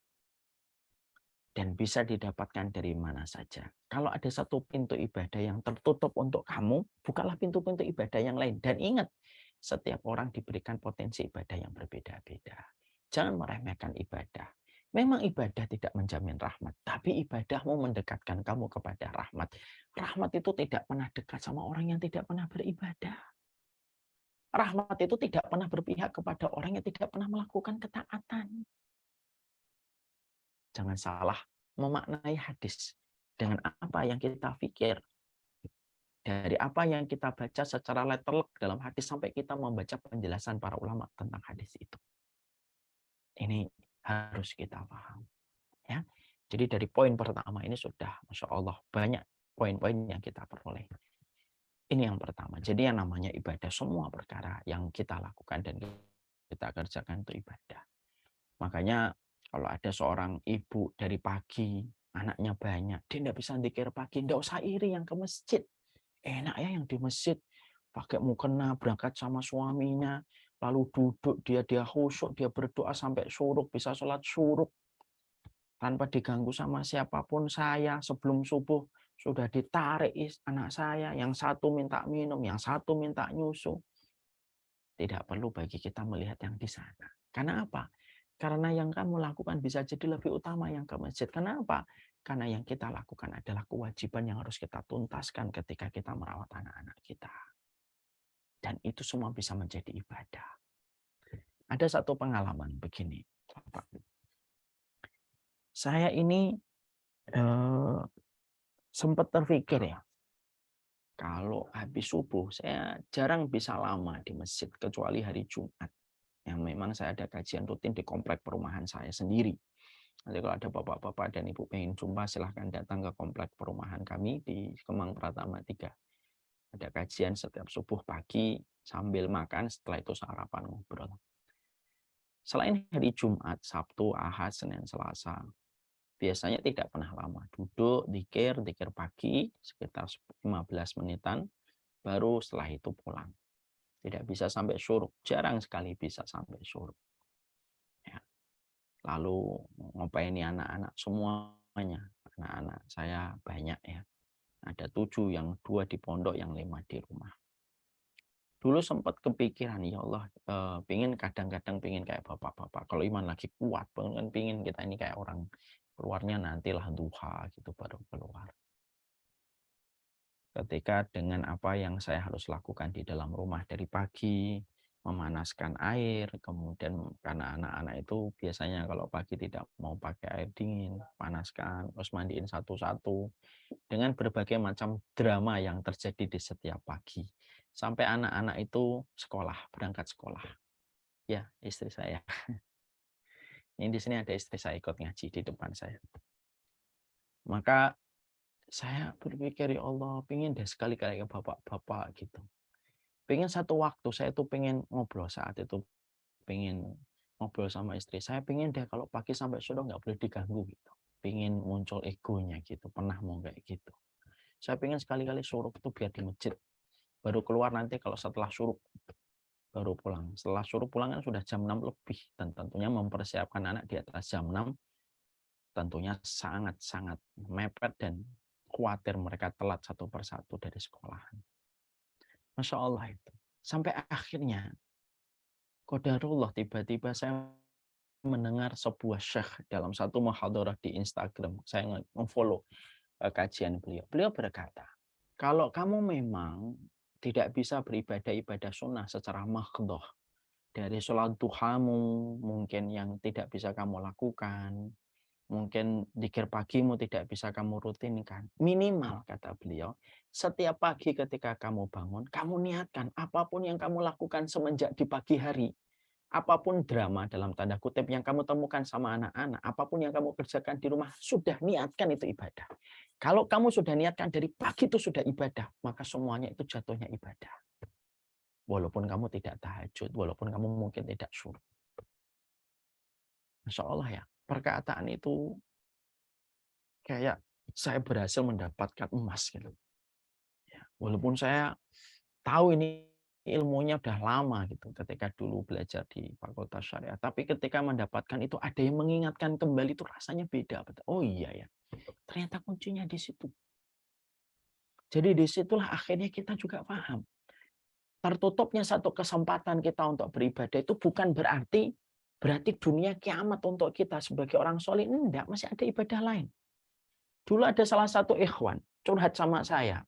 Dan bisa didapatkan dari mana saja. Kalau ada satu pintu ibadah yang tertutup untuk kamu, bukalah pintu-pintu ibadah yang lain. Dan ingat, setiap orang diberikan potensi ibadah yang berbeda-beda. Jangan meremehkan ibadah. Memang ibadah tidak menjamin rahmat, tapi ibadahmu mendekatkan kamu kepada rahmat. Rahmat itu tidak pernah dekat sama orang yang tidak pernah beribadah. Rahmat itu tidak pernah berpihak kepada orang yang tidak pernah melakukan ketaatan. Jangan salah memaknai hadis dengan apa yang kita pikir. Dari apa yang kita baca secara letterlock dalam hadis sampai kita membaca penjelasan para ulama tentang hadis itu. Ini harus kita paham. Ya. Jadi dari poin pertama ini sudah, Masya Allah, banyak poin-poin yang kita peroleh. Ini yang pertama. Jadi yang namanya ibadah, semua perkara yang kita lakukan dan kita kerjakan itu ibadah. Makanya kalau ada seorang ibu dari pagi, anaknya banyak, dia tidak bisa zikir pagi, tidak usah iri yang ke masjid. Enak ya yang di masjid, pakai mukena, berangkat sama suaminya, lalu duduk, dia khusyuk, dia berdoa sampai syuruk, bisa sholat syuruk, tanpa diganggu sama siapapun. Saya sebelum subuh sudah ditarik anak saya, yang satu minta minum, yang satu minta nyusu. Tidak perlu bagi kita melihat yang di sana. Karena apa? Karena yang kamu lakukan bisa jadi lebih utama yang ke masjid. Kenapa? Karena yang kita lakukan adalah kewajiban yang harus kita tuntaskan ketika kita merawat anak-anak kita. Dan itu semua bisa menjadi ibadah. Ada satu pengalaman begini, Bapak. Saya ini sempat terpikir ya, kalau habis subuh saya jarang bisa lama di masjid kecuali hari Jumat. Yang memang saya ada kajian rutin di komplek perumahan saya sendiri. Nanti kalau ada bapak-bapak dan ibu pengen jumpa, silahkan datang ke komplek perumahan kami di Kemang Pratama 3. Ada kajian setiap subuh pagi sambil makan, setelah itu sarapan ngobrol. Selain hari Jumat, Sabtu, Ahad, Senin, Selasa, biasanya tidak pernah lama. Duduk, zikir pagi sekitar 15 menitan, baru setelah itu pulang. Tidak bisa sampai syuruk, jarang sekali bisa sampai syuruk. Ya. Lalu ngopaini anak-anak semuanya. Anak-anak saya banyak ya. Ada 7, yang 2 di pondok, yang 5 di rumah. Dulu sempat kepikiran, ya Allah, kadang-kadang pingin kayak bapak-bapak. Kalau iman lagi kuat, pingin kita ini kayak orang keluarnya nantilah duha gitu baru keluar. Ketika dengan apa yang saya harus lakukan di dalam rumah dari pagi, memanaskan air, kemudian karena anak-anak itu biasanya kalau pagi tidak mau pakai air dingin, panaskan, terus mandiin satu-satu, dengan berbagai macam drama yang terjadi di setiap pagi. Sampai anak-anak itu berangkat sekolah. Ya, istri saya. Ini di sini ada istri saya ikut ngaji di depan saya. Maka saya berpikir, ya Allah, pengen deh sekali-kali ke bapak-bapak gitu. Pengen satu waktu, saya tuh pengen ngobrol saat itu. Pengen ngobrol sama istri. Saya pengen deh kalau pagi sampai sore nggak boleh diganggu gitu. Pengen muncul egonya gitu. Pernah mau kayak gitu. Saya pengen sekali-kali syuruk itu biar di masjid. Baru keluar nanti kalau setelah syuruk. Baru pulang. Setelah syuruk pulang kan sudah jam 6 lebih. Dan tentunya mempersiapkan anak di atas jam 6 tentunya sangat-sangat mepet dan khawatir mereka telat satu persatu dari sekolahan. Masya Allah itu. Sampai akhirnya, qadarullah, tiba-tiba saya mendengar sebuah syekh dalam satu muhadarah di Instagram. Saya nge-follow kajian beliau. Beliau berkata, kalau kamu memang tidak bisa beribadah-ibadah sunnah secara makhdoh, dari sholat duhamu mungkin yang tidak bisa kamu lakukan, mungkin zikir pagimu tidak bisa kamu rutinkan. Minimal, kata beliau, setiap pagi ketika kamu bangun, kamu niatkan apapun yang kamu lakukan semenjak di pagi hari. Apapun drama dalam tanda kutip yang kamu temukan sama anak-anak, apapun yang kamu kerjakan di rumah, sudah niatkan itu ibadah. Kalau kamu sudah niatkan dari pagi itu sudah ibadah, maka semuanya itu jatuhnya ibadah. Walaupun kamu tidak tahajud, walaupun kamu mungkin tidak syuruk. Masya Allah ya, perkataan itu kayak saya berhasil mendapatkan emas gitu. Ya, walaupun saya tahu ini ilmunya udah lama gitu ketika dulu belajar di Fakultas Syariah, tapi ketika mendapatkan itu ada yang mengingatkan kembali itu rasanya beda. Oh iya ya, ternyata kuncinya di situ. Jadi disitulah akhirnya kita juga paham. Tertutupnya satu kesempatan kita untuk beribadah itu bukan berarti dunia kiamat untuk kita sebagai orang soleh. Enggak, masih ada ibadah lain. Dulu ada salah satu ikhwan curhat sama saya.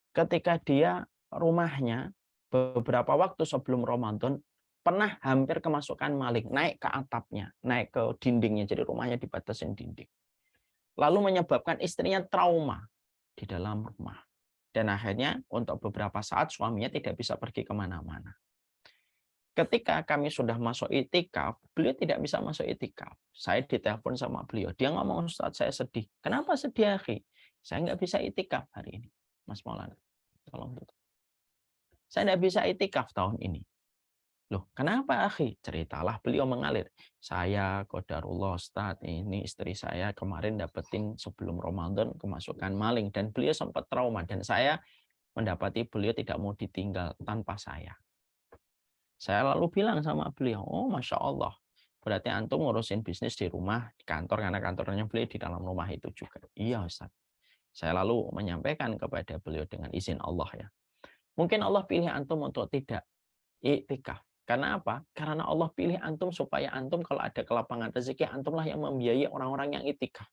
Ketika dia rumahnya beberapa waktu sebelum Ramadan pernah hampir kemasukan maling, naik ke atapnya, naik ke dindingnya, jadi rumahnya dibatasin dinding. Lalu menyebabkan istrinya trauma di dalam rumah. Dan akhirnya untuk beberapa saat suaminya tidak bisa pergi kemana-mana. Ketika kami sudah masuk itikaf, beliau tidak bisa masuk itikaf. Saya ditelepon sama beliau. Dia ngomong, Ustaz, saya sedih. Kenapa sedih, akhi? Saya nggak bisa itikaf hari ini. Mas Maulana, tolong tutup. Saya tidak bisa itikaf tahun ini. Loh, kenapa, akhi? Ceritalah beliau mengalir. Saya, qadarullah, Ustaz, ini istri saya kemarin dapetin sebelum Ramadan kemasukan maling. Dan beliau sempat trauma. Dan saya mendapati beliau tidak mau ditinggal tanpa saya. Saya lalu bilang sama beliau, oh Masya Allah, berarti antum ngurusin bisnis di rumah, di kantor, karena kantornya beliau di dalam rumah itu juga. Iya Ustaz. Saya lalu menyampaikan kepada beliau dengan izin Allah ya. Mungkin Allah pilih antum untuk tidak iktikaf. Karena apa? Karena Allah pilih antum supaya antum kalau ada kelapangan rezeki, antumlah yang membiayai orang-orang yang itikaf.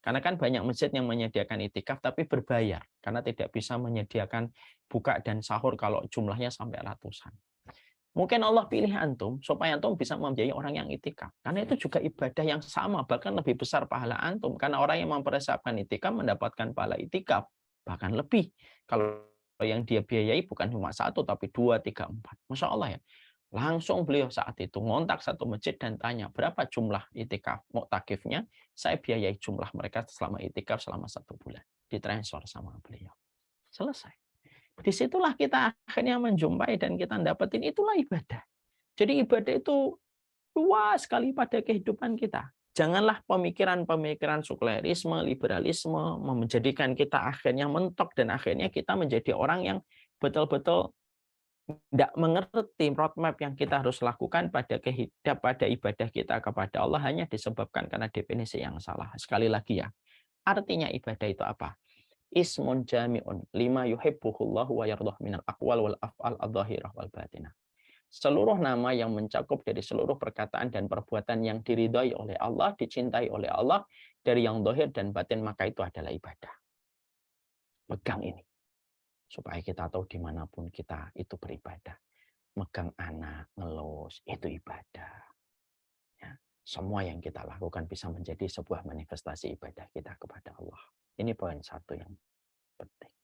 Karena kan banyak masjid yang menyediakan itikaf tapi berbayar. Karena tidak bisa menyediakan buka dan sahur kalau jumlahnya sampai ratusan. Mungkin Allah pilih antum supaya antum bisa membiayai orang yang itikaf. Karena itu juga ibadah yang sama, bahkan lebih besar pahala antum. Karena orang yang mempersiapkan itikaf mendapatkan pahala itikaf. Bahkan lebih. Kalau yang dia biayai bukan cuma satu, tapi 2, 3, 4. Masya Allah ya. Langsung beliau saat itu ngontak satu masjid dan tanya, berapa jumlah itikaf muktakifnya? Saya biayai jumlah mereka selama itikaf selama 1 bulan. Ditransfer sama beliau. Selesai. Disitulah kita akhirnya menjumpai dan kita dapetin itulah ibadah. Jadi ibadah itu luas sekali pada kehidupan kita. Janganlah pemikiran-pemikiran sekulerisme, liberalisme menjadikan kita akhirnya mentok dan akhirnya kita menjadi orang yang betul-betul tidak mengerti roadmap yang kita harus lakukan pada ibadah kita kepada Allah hanya disebabkan karena definisi yang salah. Sekali lagi ya, artinya ibadah itu apa? Ismun jami'un lima yuhibbuhullahu wa yardah minal aqwal wal af'al adh-dhahirah wal batinah. Seluruh nama yang mencakup dari seluruh perkataan dan perbuatan yang diridhai oleh Allah, dicintai oleh Allah, dari yang zahir dan batin, maka itu adalah ibadah. Pegang ini. Supaya kita tahu dimanapun kita itu beribadah. Megang anak, ngelus, itu ibadah. Ya, semua yang kita lakukan bisa menjadi sebuah manifestasi ibadah kita kepada Allah. Ini poin satu yang penting.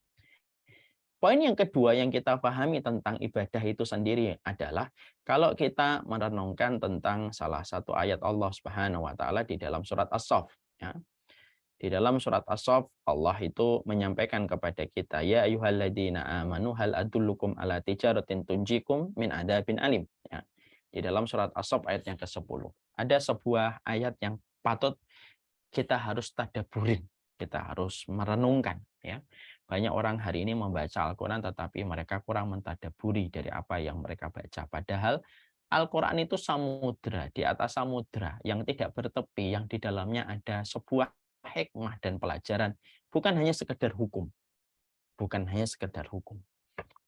Poin yang kedua yang kita pahami tentang ibadah itu sendiri adalah kalau kita merenungkan tentang salah satu ayat Allah Subhanahu wa taala di dalam surat As-Saff, ya. Di dalam surat As-Saff Allah itu menyampaikan kepada kita, ya ayyuhalladzina amanu hal adullukum ala tijaratin tunjikum min adabin alim, ya. Di dalam surat As-Saff ayat yang ke-10. Ada sebuah ayat yang patut kita harus tadabburin, kita harus merenungkan, ya. Banyak orang hari ini membaca Al-Qur'an tetapi mereka kurang mentadabburi dari apa yang mereka baca. Padahal Al-Qur'an itu samudra, di atas samudra yang tidak bertepi, yang di dalamnya ada sebuah hikmah dan pelajaran, bukan hanya sekedar hukum. Bukan hanya sekedar hukum.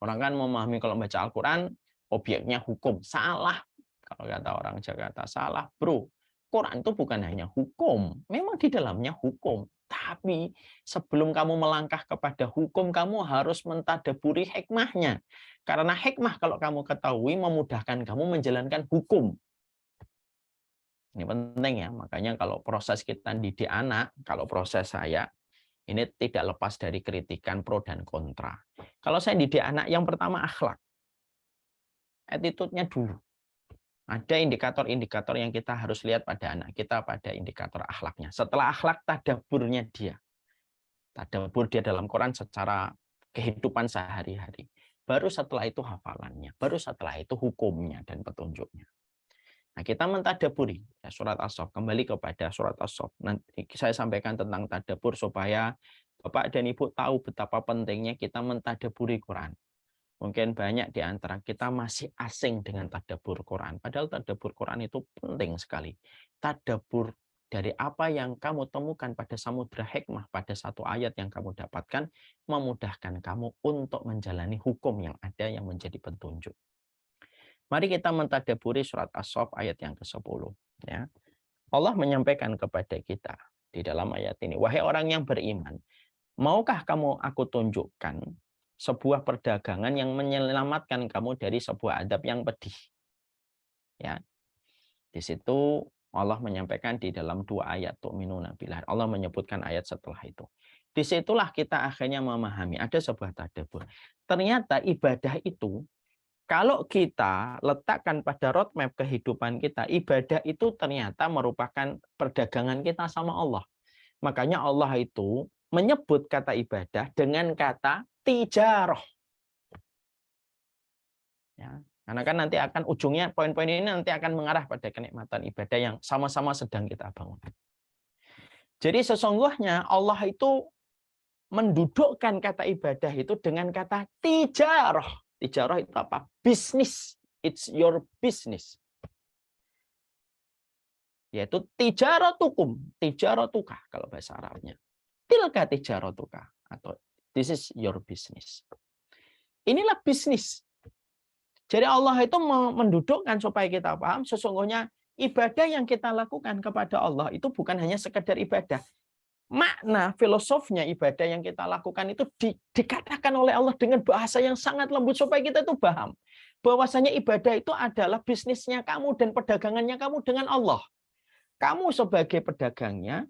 Orang kan memahami kalau baca Al-Quran, objeknya hukum. Salah. Kalau kata orang Jakarta, salah bro. Quran itu bukan hanya hukum. Memang di dalamnya hukum. Tapi sebelum kamu melangkah kepada hukum, kamu harus mentadaburi hikmahnya. Karena hikmah kalau kamu ketahui memudahkan kamu menjalankan hukum. Ini penting ya, makanya kalau proses kita didik anak, kalau proses saya, ini tidak lepas dari kritikan pro dan kontra. Kalau saya didik anak, yang pertama akhlak. Attitude-nya dulu. Ada indikator-indikator yang kita harus lihat pada anak kita, pada indikator akhlaknya. Setelah akhlak, tadaburnya dia. Tadabur dia dalam Quran secara kehidupan sehari-hari. Baru setelah itu hafalannya. Baru setelah itu hukumnya dan petunjuknya. Nah, kita mentadaburi ya, surat As-Saff, kembali kepada surat As-Saff. Nanti saya sampaikan tentang tadabur supaya Bapak dan Ibu tahu betapa pentingnya kita mentadaburi Quran. Mungkin banyak di antara kita masih asing dengan tadabur Quran. Padahal tadabur Quran itu penting sekali. Tadabur dari apa yang kamu temukan pada samudra hikmah, pada satu ayat yang kamu dapatkan, memudahkan kamu untuk menjalani hukum yang ada yang menjadi petunjuk. Mari kita mentadaburi surat As-Saff ayat yang ke-10. Ya. Allah menyampaikan kepada kita di dalam ayat ini, wahai orang yang beriman, maukah kamu aku tunjukkan sebuah perdagangan yang menyelamatkan kamu dari sebuah adab yang pedih? Ya. Di situ Allah menyampaikan di dalam 2 ayat tu'minuna billah. Allah menyebutkan ayat setelah itu. Disitulah kita akhirnya memahami ada sebuah tadabbur. Ternyata ibadah itu kalau kita letakkan pada roadmap kehidupan kita, ibadah itu ternyata merupakan perdagangan kita sama Allah. Makanya Allah itu menyebut kata ibadah dengan kata tijarah. Ya, karena kan nanti akan ujungnya, poin-poin ini nanti akan mengarah pada kenikmatan ibadah yang sama-sama sedang kita bangun. Jadi sesungguhnya Allah itu mendudukkan kata ibadah itu dengan kata tijarah. Tijarah itu apa? Bisnis. It's your business. Yaitu tijaratukum, tijaratuka kalau bahasa Arabnya. Tilka tijaratuka atau this is your business. Inilah bisnis. Jadi Allah itu mendudukkan supaya kita paham sesungguhnya ibadah yang kita lakukan kepada Allah itu bukan hanya sekedar ibadah. Makna filosofnya ibadah yang kita lakukan itu dikatakan oleh Allah dengan bahasa yang sangat lembut supaya kita itu paham bahwasanya ibadah itu adalah bisnisnya kamu dan perdagangannya kamu dengan Allah. Kamu sebagai pedagangnya,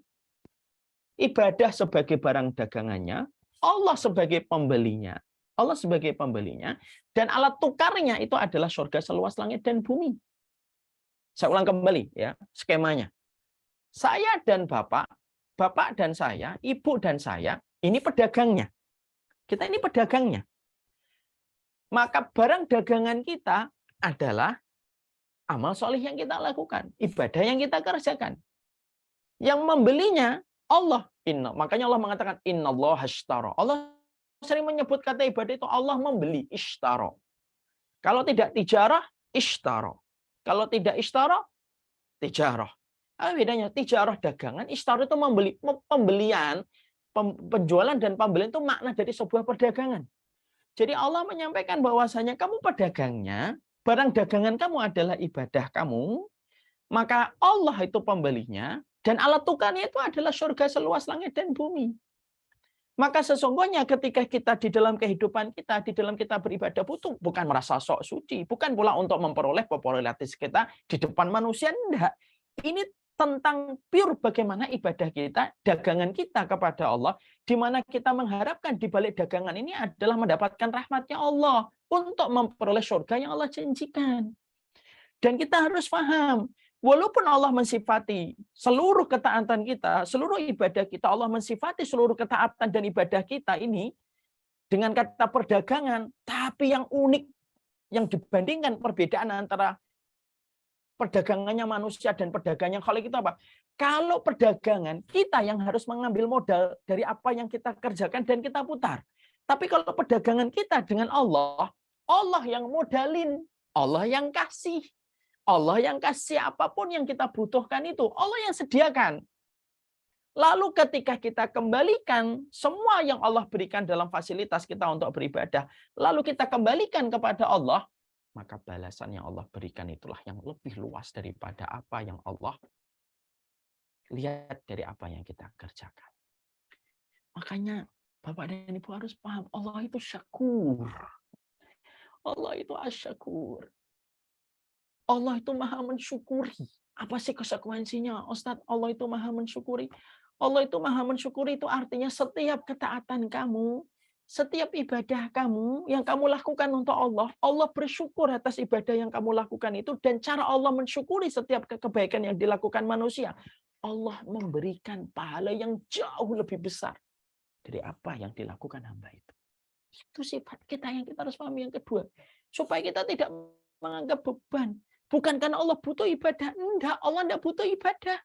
ibadah sebagai barang dagangannya, Allah sebagai pembelinya. Allah sebagai pembelinya, dan alat tukarnya itu adalah surga seluas langit dan bumi. Saya ulang kembali ya skemanya. Saya dan Bapak, Bapak dan saya, Ibu dan saya, ini pedagangnya. Kita ini pedagangnya. Maka barang dagangan kita adalah amal soleh yang kita lakukan, ibadah yang kita kerjakan. Yang membelinya Allah. Makanya Allah mengatakan innallaha ashtara. Allah sering menyebut kata ibadah itu Allah membeli, ishtara. Kalau tidak tijarah, ishtara. Kalau tidak ishtara, tijarah. Apa bedanya? Tijarah dagangan, ishtara itu membeli, pembelian, penjualan dan pembelian itu makna dari sebuah perdagangan. Jadi Allah menyampaikan bahwasanya kamu pedagangnya, barang dagangan kamu adalah ibadah kamu, maka Allah itu pembelinya, dan alat tukarnya itu adalah surga seluas langit dan bumi. Maka sesungguhnya ketika kita di dalam kehidupan kita, di dalam kita beribadah bukan merasa sok suci, bukan pula untuk memperoleh popularitas kita di depan manusia, enggak. Ini tentang pure bagaimana ibadah kita, dagangan kita kepada Allah, di mana kita mengharapkan di balik dagangan ini adalah mendapatkan rahmatnya Allah untuk memperoleh surga yang Allah janjikan. Dan kita harus paham, walaupun Allah mensifati seluruh ketaatan kita, seluruh ibadah kita, Allah mensifati seluruh ketaatan dan ibadah kita ini dengan kata perdagangan, tapi yang unik, yang dibandingkan perbedaan antara perdagangannya manusia dan perdagangan khalik itu apa? Kalau perdagangan, kita yang harus mengambil modal dari apa yang kita kerjakan dan kita putar. Tapi kalau perdagangan kita dengan Allah, Allah yang modalin, Allah yang kasih. Allah yang kasih apapun yang kita butuhkan itu, Allah yang sediakan. Lalu ketika kita kembalikan semua yang Allah berikan dalam fasilitas kita untuk beribadah, lalu kita kembalikan kepada Allah, maka balasan yang Allah berikan itulah yang lebih luas daripada apa yang Allah lihat dari apa yang kita kerjakan. Makanya Bapak dan Ibu harus paham, Allah itu syakur. Allah itu asyakur. Allah itu maha mensyukuri. Apa sih konsekuensinya, Ustadz? Allah itu maha mensyukuri. Allah itu maha mensyukuri itu artinya setiap ketaatan kamu, setiap ibadah kamu yang kamu lakukan untuk Allah, Allah bersyukur atas ibadah yang kamu lakukan itu, dan cara Allah mensyukuri setiap kebaikan yang dilakukan manusia, Allah memberikan pahala yang jauh lebih besar dari apa yang dilakukan hamba itu. Itu sifat kita yang kita harus pahami. Yang kedua, supaya kita tidak menganggap beban. Bukan karena Allah butuh ibadah. Enggak, Allah tidak butuh ibadah.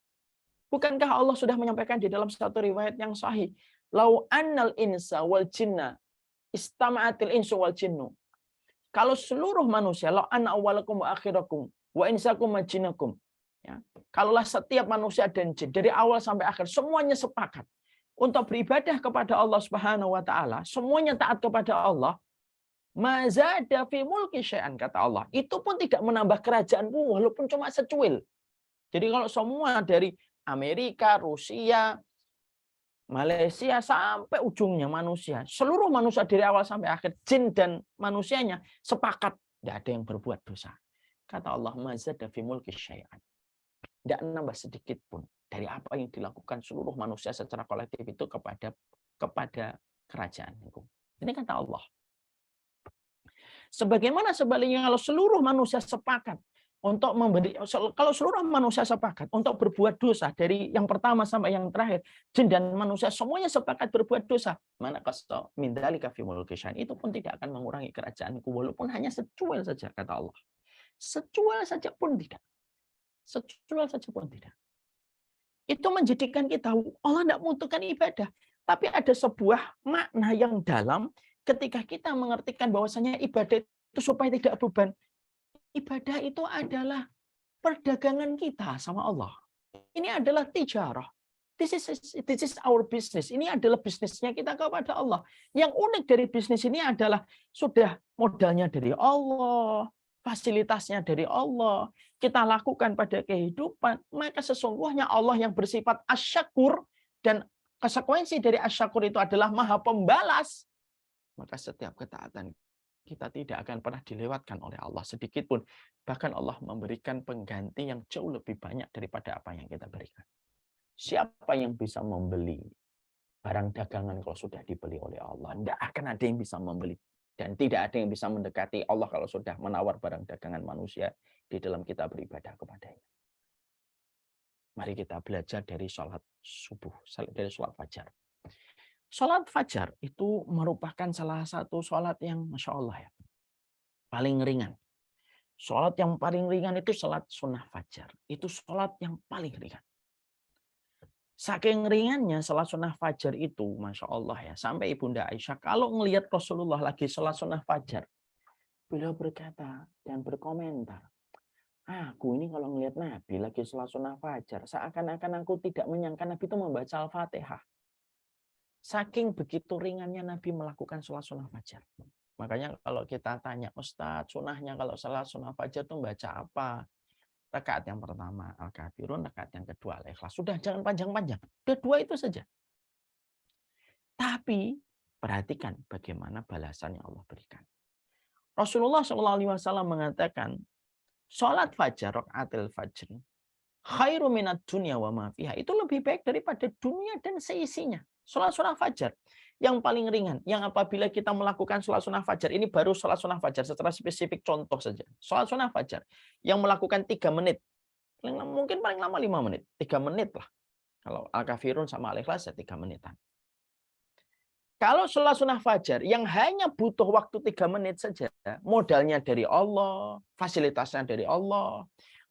Bukankah Allah sudah menyampaikan di dalam satu riwayat yang sahih, lau annal insa wal jinna istama'atil insu wal jinnu. Kalau seluruh manusia, lau anna awwalakum wa akhirakum wa insakum wa jinnakum. Ya. Kalaulah setiap manusia dan jin dari awal sampai akhir semuanya sepakat untuk beribadah kepada Allah Subhanahu wa taala, semuanya taat kepada Allah, mazada fi mulki syai'an, kata Allah. Itu pun tidak menambah kerajaanmu walaupun cuma secuil. Jadi kalau semua dari Amerika, Rusia, Malaysia sampai ujungnya manusia, seluruh manusia dari awal sampai akhir, jin dan manusianya sepakat, tidak ada yang berbuat dosa. Kata Allah, mazada fi mulki syai'an. Tidak nambah sedikit pun dari apa yang dilakukan seluruh manusia secara kolektif itu kepada kerajaan. Ini kata Allah. Sebagaimana sebaliknya kalau seluruh manusia sepakat untuk memberi, kalau seluruh manusia sepakat untuk berbuat dosa dari yang pertama sampai yang terakhir, jin dan manusia semuanya sepakat berbuat dosa, mana qasta min dzalika fi mulki syai'an, itu pun tidak akan mengurangi kerajaanku walaupun hanya secuil saja, kata Allah. Secuil saja pun tidak. Secuil saja pun tidak. Itu menjadikan kita, Allah tidak membutuhkan ibadah. Tapi ada sebuah makna yang dalam ketika kita mengertikan bahwasanya ibadah itu supaya tidak beban. Ibadah itu adalah perdagangan kita sama Allah. Ini adalah tijarah. This is our business. Ini adalah bisnisnya kita kepada Allah. Yang unik dari bisnis ini adalah sudah modalnya dari Allah, fasilitasnya dari Allah, kita lakukan pada kehidupan, maka sesungguhnya Allah yang bersifat asyakur, dan konsekuensi dari asyakur itu adalah maha pembalas. Maka setiap ketaatan kita tidak akan pernah dilewatkan oleh Allah sedikit pun. Bahkan Allah memberikan pengganti yang jauh lebih banyak daripada apa yang kita berikan. Siapa yang bisa membeli barang dagangan kalau sudah dibeli oleh Allah? Tidak akan ada yang bisa membeli. Dan tidak ada yang bisa mendekati Allah kalau sudah menawar barang dagangan manusia di dalam kita beribadah kepadanya. Mari kita belajar dari sholat subuh, dari sholat fajar. Sholat fajar itu merupakan salah satu sholat yang Masya Allah ya, paling ringan. Sholat yang paling ringan itu sholat sunnah fajar. Itu sholat yang paling ringan. Saking ringannya sholat sunnah fajar itu, Masya Allah ya, sampai Ibunda Aisyah kalau ngelihat Rasulullah lagi sholat sunnah fajar, beliau berkata dan berkomentar, aku ini kalau ngelihat Nabi lagi sholat sunnah fajar, seakan-akan aku tidak menyangka Nabi itu membaca Al-Fatihah. Saking begitu ringannya Nabi melakukan sholat sunnah fajar. Makanya kalau kita tanya, Ustadz, sunnahnya kalau sholat sunnah fajar itu baca apa? Rakaat yang pertama Al-Kafirun, rakaat yang kedua Al-Ikhlas. Sudah, jangan panjang-panjang. Udah dua itu saja. Tapi perhatikan bagaimana balasan yang Allah berikan. Rasulullah SAW mengatakan, sholat fajar, rakaatil fajr, khairu minad dunya wa ma fiha. Itu lebih baik daripada dunia dan seisinya. Sholat sunnah fajar yang paling ringan, yang apabila kita melakukan sholat sunnah fajar, ini baru sholat sunnah fajar secara spesifik contoh saja. Sholat sunnah fajar yang melakukan 3 menit, mungkin paling lama 5 menit, 3 menit lah. Kalau Al-Kafirun sama Al-Ikhlas ya 3 menitan. Kalau sholat sunnah fajar yang hanya butuh waktu 3 menit saja, modalnya dari Allah, fasilitasnya dari Allah.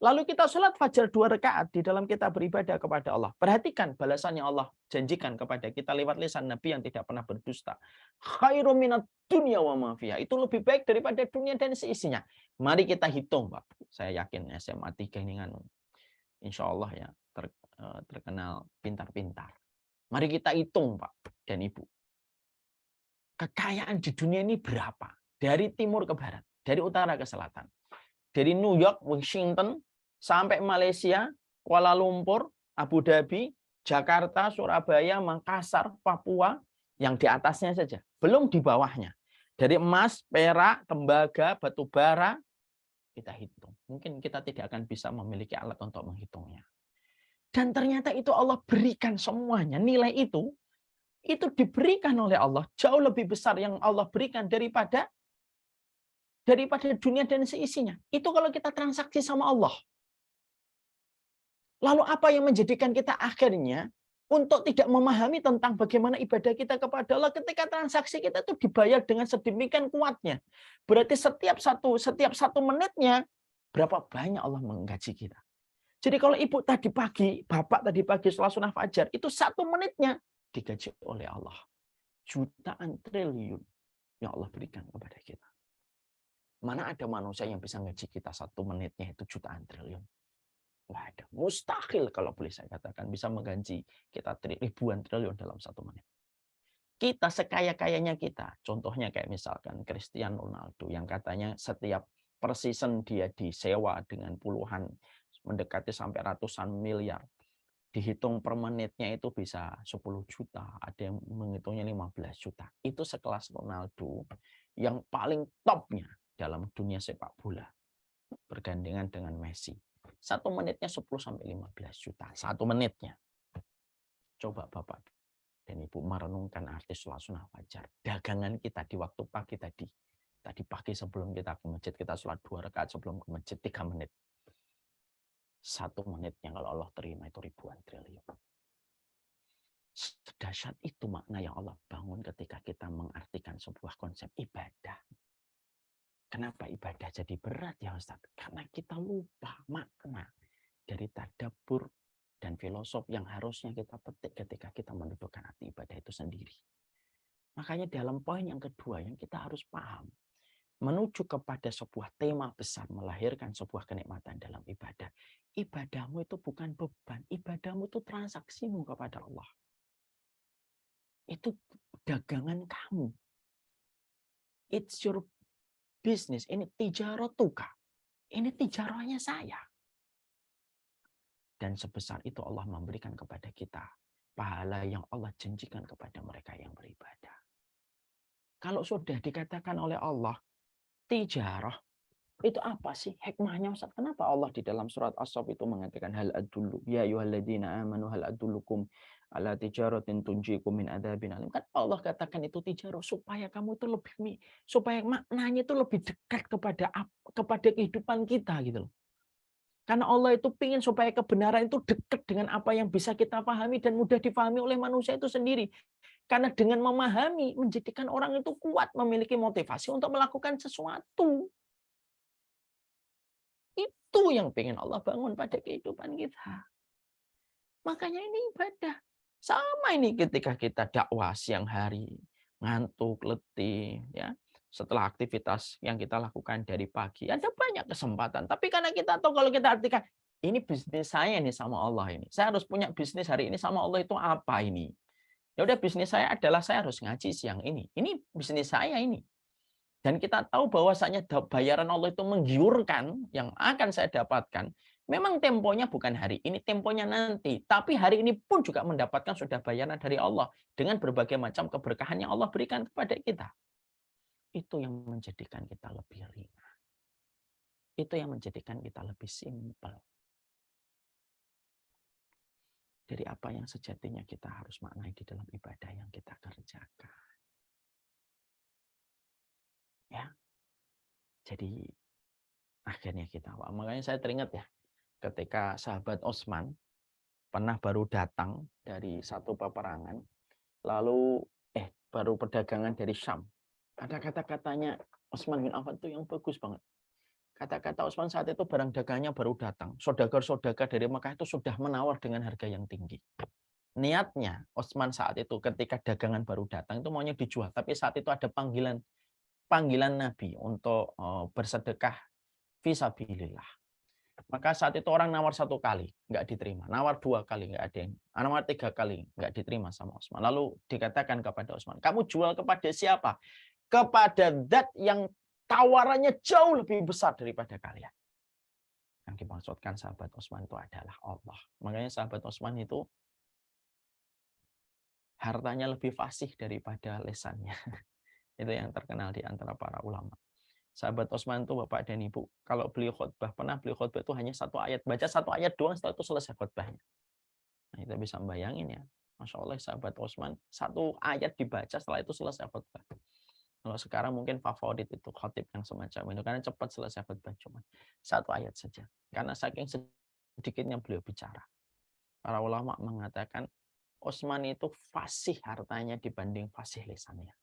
Lalu kita sholat fajar 2 rakaat di dalam kita beribadah kepada Allah. Perhatikan balasannya Allah janjikan kepada kita lewat lisan Nabi yang tidak pernah berdusta. Khairu minad dunya wa ma fiha. Itu lebih baik daripada dunia dan seisinya. Mari kita hitung, Pak. Saya yakin SMA 3 ini kan insya Allah ya terkenal pintar-pintar. Mari kita hitung, Pak dan Ibu. Kekayaan di dunia ini berapa? Dari timur ke barat, dari utara ke selatan. Dari New York, Washington, sampai Malaysia, Kuala Lumpur, Abu Dhabi, Jakarta, Surabaya, Makassar, Papua, yang di atasnya saja. Belum di bawahnya. Dari emas, perak, tembaga, batu bara, kita hitung. Mungkin kita tidak akan bisa memiliki alat untuk menghitungnya. Dan ternyata itu Allah berikan semuanya. Nilai itu diberikan oleh Allah jauh lebih besar yang Allah berikan daripada dunia dan seisinya. Itu kalau kita transaksi sama Allah. Lalu apa yang menjadikan kita akhirnya untuk tidak memahami tentang bagaimana ibadah kita kepada Allah ketika transaksi kita itu dibayar dengan sedemikian kuatnya. Berarti setiap satu menitnya berapa banyak Allah menggaji kita. Jadi kalau ibu tadi pagi, bapak tadi pagi sholat sunnah fajar, itu 1 menitnya digaji oleh Allah. Jutaan triliun yang Allah berikan kepada kita. Mana ada manusia yang bisa ngaji kita 1 menitnya itu jutaan triliun? Nggak ada. Mustahil kalau boleh saya katakan bisa menggaji kita ribuan triliun dalam 1 menit. Kita sekaya-kayanya kita. Contohnya kayak misalkan Cristiano Ronaldo yang katanya setiap per season dia disewa dengan puluhan, mendekati sampai ratusan miliar. Dihitung per menitnya itu bisa 10 juta. Ada yang menghitungnya 15 juta. Itu sekelas Ronaldo yang paling topnya dalam dunia sepak bola. Bergandengan dengan Messi. 1 menitnya 10-15 juta. 1 menitnya. Coba Bapak dan Ibu merenungkan arti sholat sunnah fajar. Dagangan kita di waktu pagi tadi. Tadi pagi sebelum kita ke masjid, kita sholat 2 rakaat sebelum ke masjid 3 menit. 1 menitnya kalau Allah terima itu ribuan triliun. Sedahsyat itu makna yang Allah bangun ketika kita mengartikan sebuah konsep ibadah. Kenapa ibadah jadi berat ya Ustaz? Karena kita lupa makna dari tadabbur dan filosof yang harusnya kita petik ketika kita menentukan arti ibadah itu sendiri. Makanya dalam poin yang kedua yang kita harus paham, menuju kepada sebuah tema besar melahirkan sebuah kenikmatan dalam ibadah. Ibadahmu itu bukan beban, ibadahmu itu transaksimu kepada Allah. Itu dagangan kamu. It's your business, ini tijaratuka. Ini tijarahnya saya. Dan sebesar itu Allah memberikan kepada kita pahala yang Allah janjikan kepada mereka yang beribadah. Kalau sudah dikatakan oleh Allah, tijarah, itu apa sih hikmahnya Ustaz? Kenapa Allah di dalam surat As-Saff itu mengatakan hal adullu ya ayyuhalladzina amanu hal adullukum ala tijaratin tunjikum min adzabin alim. Kan Allah katakan itu tijarah supaya kamu itu lebih supaya maknanya itu lebih dekat kepada kehidupan kita gitu loh. Karena Allah itu ingin supaya kebenaran itu dekat dengan apa yang bisa kita pahami dan mudah dipahami oleh manusia itu sendiri. Karena dengan memahami menjadikan orang itu kuat memiliki motivasi untuk melakukan sesuatu. Itu yang pengen Allah bangun pada kehidupan kita. Makanya ini ibadah. Sama ini ketika kita dakwah siang hari, ngantuk, letih, ya. Setelah aktivitas yang kita lakukan dari pagi, ada banyak kesempatan. Tapi karena kita tahu kalau kita artikan, ini bisnis saya nih sama Allah ini. Saya harus punya bisnis hari ini sama Allah itu apa ini? Ya udah bisnis saya adalah saya harus ngaji siang ini. Ini bisnis saya ini. Dan kita tahu bahwasanya bayaran Allah itu menggiurkan yang akan saya dapatkan. Memang temponya bukan hari ini, temponya nanti. Tapi hari ini pun juga mendapatkan sudah bayaran dari Allah. Dengan berbagai macam keberkahan yang Allah berikan kepada kita. Itu yang menjadikan kita lebih ringan. Itu yang menjadikan kita lebih simpel. Dari apa yang sejatinya kita harus maknai di dalam ibadah yang kita kerjakan. Ya. Jadi akhirnya kita, makanya saya teringat ya, ketika sahabat Utsman pernah baru datang dari satu peperangan, lalu baru perdagangan dari Syam. Ada kata-katanya Utsman bin Affan itu yang bagus banget. Kata-kata Utsman saat itu barang dagangnya baru datang. Saudagar-saudagar dari Mekah itu sudah menawar dengan harga yang tinggi. Niatnya Utsman saat itu ketika dagangan baru datang itu maunya dijual, tapi saat itu ada panggilan Nabi untuk bersedekah fisabilillah. Maka saat itu orang nawar 1 kali, nggak diterima. Nawar 2 kali, nggak ada yang. Nawar 3 kali, nggak diterima sama Utsman. Lalu dikatakan kepada Utsman, kamu jual kepada siapa? Kepada zat yang tawarannya jauh lebih besar daripada kalian. Yang dimaksudkan sahabat Utsman itu adalah Allah. Makanya sahabat Utsman itu hartanya lebih fasih daripada lesannya. Itu yang terkenal di antara para ulama. Sahabat Utsman itu Bapak dan Ibu, kalau beliau khutbah, beliau khutbah itu hanya 1 ayat. Baca 1 ayat doang, setelah itu selesai khutbahnya. Nah, kita bisa membayangin ya. Masya Allah, sahabat Utsman, 1 ayat dibaca, setelah itu selesai khutbah. Kalau sekarang mungkin favorit itu khotib yang semacam itu, karena cepat selesai khutbah, cuma 1 ayat saja. Karena saking sedikitnya beliau bicara. Para ulama mengatakan, Utsman itu fasih hartanya dibanding fasih lisannya.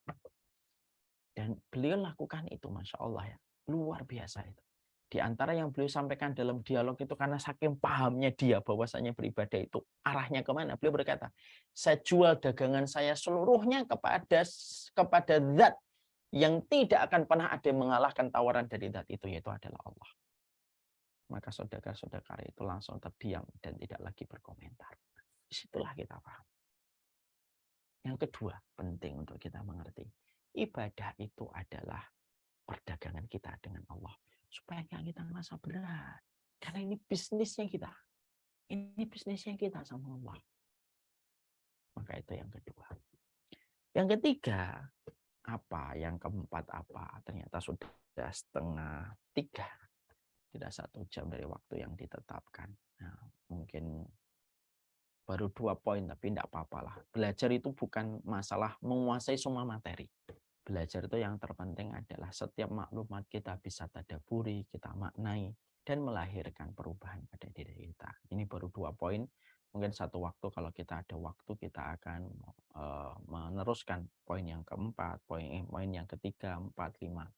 Dan beliau lakukan itu, Masya Allah ya. Luar biasa itu. Di antara yang beliau sampaikan dalam dialog itu, karena saking pahamnya dia bahwasanya beribadah itu arahnya kemana. Beliau berkata, saya jual dagangan saya seluruhnya kepada zat yang tidak akan pernah ada yang mengalahkan tawaran dari zat itu, yaitu adalah Allah. Maka saudara-saudara itu langsung terdiam dan tidak lagi berkomentar. Disitulah kita paham. Yang kedua, penting untuk kita mengerti. Ibadah itu adalah perdagangan kita dengan Allah. Supaya kita merasa berat. Karena ini bisnisnya kita. Ini bisnisnya kita sama Allah. Maka itu yang kedua. Yang ketiga, apa? Yang keempat apa? Ternyata sudah 2:30. Tidak 1 jam dari waktu yang ditetapkan. Nah, mungkin baru 2 poin, tapi tidak apa-apa lah. Belajar itu bukan masalah menguasai semua materi. Belajar itu yang terpenting adalah setiap maklumat kita bisa tadaburi, kita maknai, dan melahirkan perubahan pada diri kita. Ini baru 2 poin. Mungkin satu waktu kalau kita ada waktu kita akan meneruskan poin yang keempat, poin yang ketiga, 4, 5.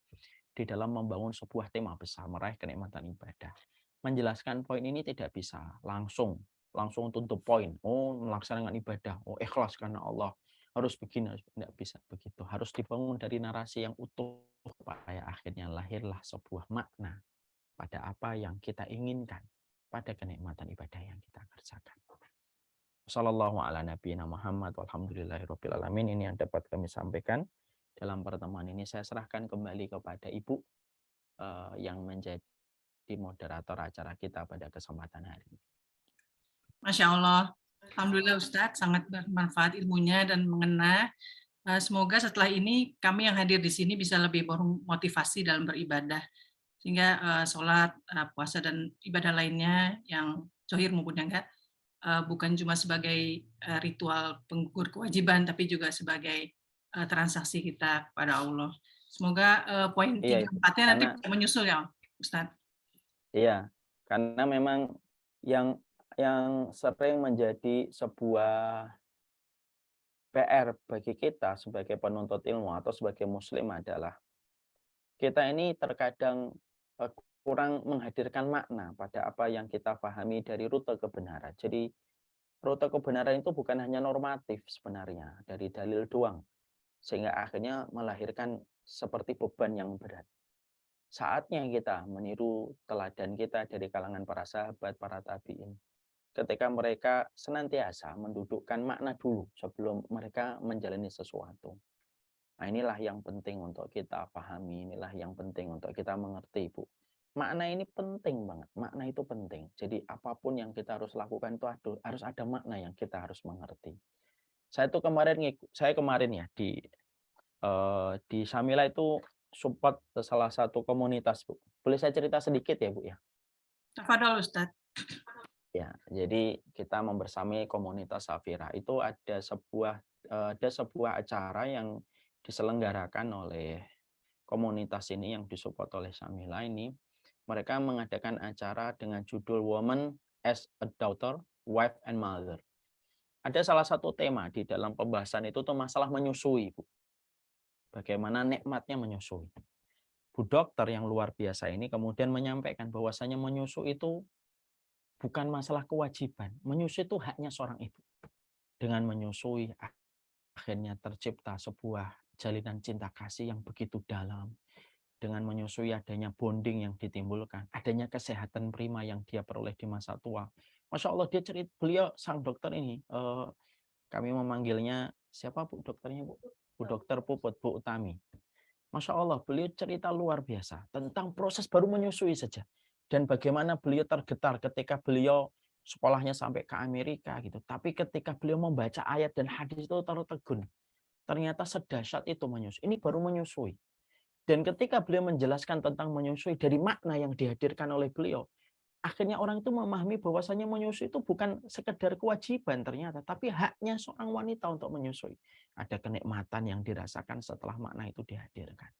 Di dalam membangun sebuah tema besar, meraih kenikmatan ibadah. Menjelaskan poin ini tidak bisa langsung tutup poin. Oh, melaksanakan ibadah. Oh, ikhlas karena Allah. Harus begini, tidak bisa begitu. Harus dibangun dari narasi yang utuh supaya akhirnya lahirlah sebuah makna pada apa yang kita inginkan pada kenikmatan ibadah yang kita kerjakan. Sallallahu ala nabiyina Muhammad walhamdulillahirabbil alamin. Ini yang dapat kami sampaikan dalam pertemuan ini. Saya serahkan kembali kepada Ibu yang menjadi di moderator acara kita pada kesempatan hari ini. Masya Allah. Alhamdulillah Ustadz, sangat bermanfaat ilmunya dan mengena. Semoga setelah ini kami yang hadir di sini bisa lebih bermotivasi dalam beribadah. Sehingga sholat, puasa, dan ibadah lainnya yang zohir maupun yang enggak, bukan cuma sebagai ritual penggugur kewajiban, tapi juga sebagai transaksi kita kepada Allah. Semoga poin 3-4-nya nanti menyusul ya Ustadz. Iya, karena memang yang sering menjadi sebuah PR bagi kita sebagai penuntut ilmu atau sebagai muslim adalah kita ini terkadang kurang menghadirkan makna pada apa yang kita pahami dari rute kebenaran. Jadi rute kebenaran itu bukan hanya normatif sebenarnya dari dalil doang, sehingga akhirnya melahirkan seperti beban yang berat. Saatnya kita meniru teladan kita dari kalangan para sahabat, para tabi'in. Ketika mereka senantiasa mendudukkan makna dulu sebelum mereka menjalani sesuatu. Nah, inilah yang penting untuk kita pahami, inilah yang penting untuk kita mengerti, Bu. Makna ini penting banget, makna itu penting. Jadi apapun yang kita harus lakukan itu harus ada makna yang kita harus mengerti. Saya kemarin ya di Samila itu support salah satu komunitas, Bu. Boleh saya cerita sedikit ya, Bu ya? Tafadhol Ustadz. Ya, jadi kita membersamai komunitas Safira. Itu ada sebuah acara yang diselenggarakan oleh komunitas ini yang disupport oleh Samila ini. Mereka mengadakan acara dengan judul Woman as a Daughter, Wife and Mother. Ada salah satu tema di dalam pembahasan itu tuh masalah menyusui, Bu. Bagaimana nikmatnya menyusui. Bu dokter yang luar biasa ini kemudian menyampaikan bahwasanya menyusui itu bukan masalah kewajiban. Menyusui itu haknya seorang ibu. Dengan menyusui, akhirnya tercipta sebuah jalinan cinta kasih yang begitu dalam. Dengan menyusui adanya bonding yang ditimbulkan. Adanya kesehatan prima yang dia peroleh di masa tua. Masya Allah, beliau sang dokter ini, kami memanggilnya, siapa Bu dokternya, Bu? Bu Dokter Puput, Bu Utami. Masya Allah, beliau cerita luar biasa tentang proses baru menyusui saja. Dan bagaimana beliau tergetar ketika beliau sekolahnya sampai ke Amerika gitu. Tapi ketika beliau membaca ayat dan hadis itu tertegun. Ternyata sedahsyat itu menyusui. Ini baru menyusui. Dan ketika beliau menjelaskan tentang menyusui dari makna yang dihadirkan oleh beliau, akhirnya orang itu memahami bahwasanya menyusui itu bukan sekedar kewajiban ternyata, tapi haknya seorang wanita untuk menyusui. Ada kenikmatan yang dirasakan setelah makna itu dihadirkan.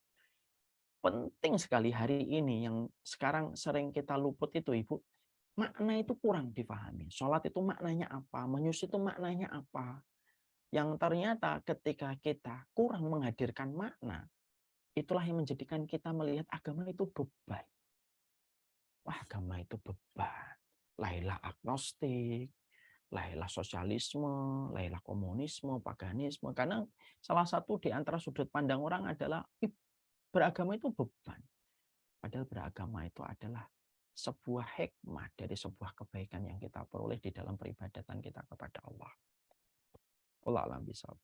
Penting sekali hari ini yang sekarang sering kita luput itu, Ibu. Makna itu kurang dipahami. Sholat itu maknanya apa? Menyusui itu maknanya apa? Yang ternyata ketika kita kurang menghadirkan makna, itulah yang menjadikan kita melihat agama itu beban. Wah, agama itu beban. Lailah agnostik, lailah sosialisme, lailah komunisme, paganisme. Karena salah satu di antara sudut pandang orang adalah beragama itu beban. Padahal beragama itu adalah sebuah hikmah dari sebuah kebaikan yang kita peroleh di dalam peribadatan kita kepada Allah. Allah alam bisawab.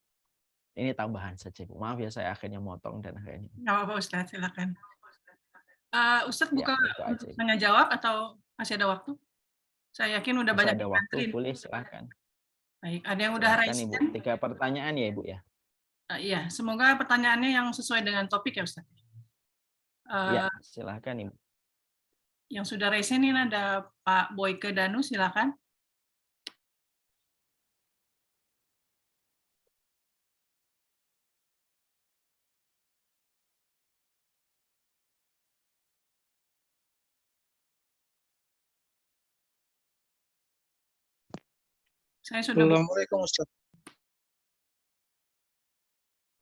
Ini tambahan saja, Bu. Maaf ya saya akhirnya motong dan akhirnya. Nggak apa-apa Ustadz, silakan. Ustadz buka Ya, untuk tanya jawab atau masih ada waktu? Saya yakin udah masih banyak ada yang waktu, ngantrin. Boleh silahkan. Baik, ada yang udah raise Ibu. hand? 3 pertanyaan ya, Ibu ya? Iya, semoga pertanyaannya yang sesuai dengan topik ya Ustadz. Ya, silahkan Ibu. Yang sudah raise ini ada Pak Boyke Danu, silakan. Saya sudah. Assalamualaikum Ustaz.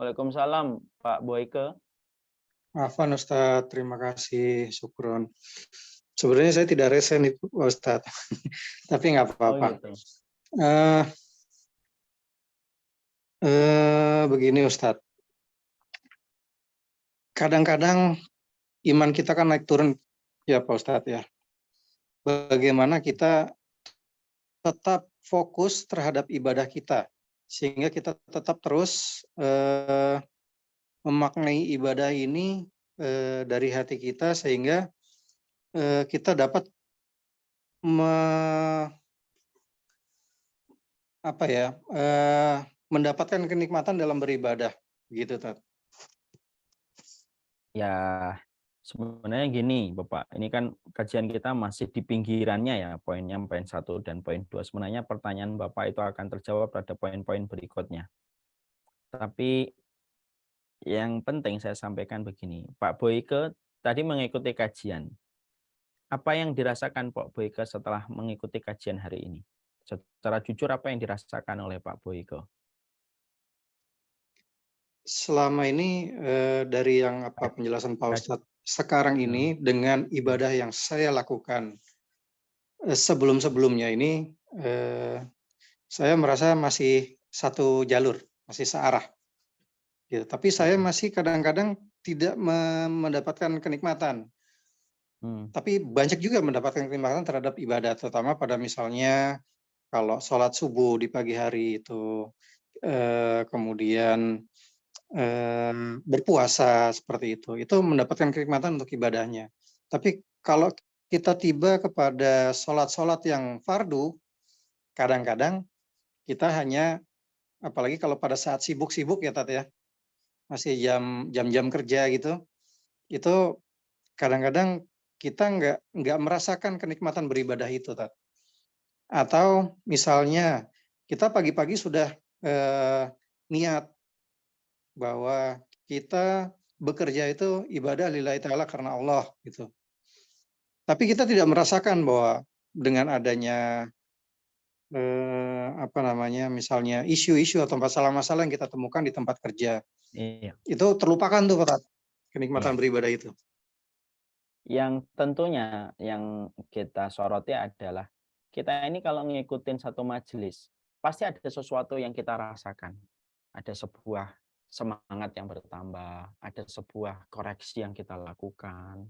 Waalaikumsalam Pak Boyke. Afwan Ustaz, terima kasih, syukron. Sebenarnya saya tidak resen itu Ustaz, tapi nggak apa-apa. Oh, gitu. Begini Ustaz, kadang-kadang iman kita kan naik turun ya Pak Ustaz ya. Bagaimana kita tetap fokus terhadap ibadah kita, sehingga kita tetap terus memaknai ibadah ini dari hati kita, sehingga kita dapat mendapatkan kenikmatan dalam beribadah, gitu, Tat. Ya, sebenarnya gini, Bapak. Ini kan kajian kita masih di pinggirannya ya, poinnya poin 1 dan poin 2. Sebenarnya pertanyaan Bapak itu akan terjawab pada poin-poin berikutnya. Tapi yang penting saya sampaikan begini, Pak Boyke tadi mengikuti kajian. Apa yang dirasakan Pak Boyke setelah mengikuti kajian hari ini? Secara jujur, apa yang dirasakan oleh Pak Boyke? Selama ini dari yang penjelasan Pak Ustadz sekarang ini dengan ibadah yang saya lakukan sebelum-sebelumnya ini, saya merasa masih satu jalur, masih searah. Gitu. Tapi saya masih kadang-kadang tidak mendapatkan kenikmatan. Tapi banyak juga mendapatkan kenikmatan terhadap ibadah, terutama pada misalnya kalau sholat subuh di pagi hari itu, kemudian berpuasa seperti itu mendapatkan kenikmatan untuk ibadahnya. Tapi kalau kita tiba kepada sholat-sholat yang fardu, kadang-kadang kita hanya, apalagi kalau pada saat sibuk-sibuk ya Tat ya, masih jam-jam kerja gitu, itu kadang-kadang kita nggak merasakan kenikmatan beribadah itu, Tat. Atau misalnya kita pagi-pagi sudah niat bahwa kita bekerja itu ibadah lillahi ta'ala karena Allah gitu. Tapi kita tidak merasakan bahwa dengan adanya misalnya isu-isu atau masalah-masalah yang kita temukan di tempat kerja, itu terlupakan tuh Pak, kenikmatan beribadah itu. Yang tentunya yang kita soroti adalah kita ini kalau ngikutin satu majelis, pasti ada sesuatu yang kita rasakan. Ada sebuah semangat yang bertambah, ada sebuah koreksi yang kita lakukan.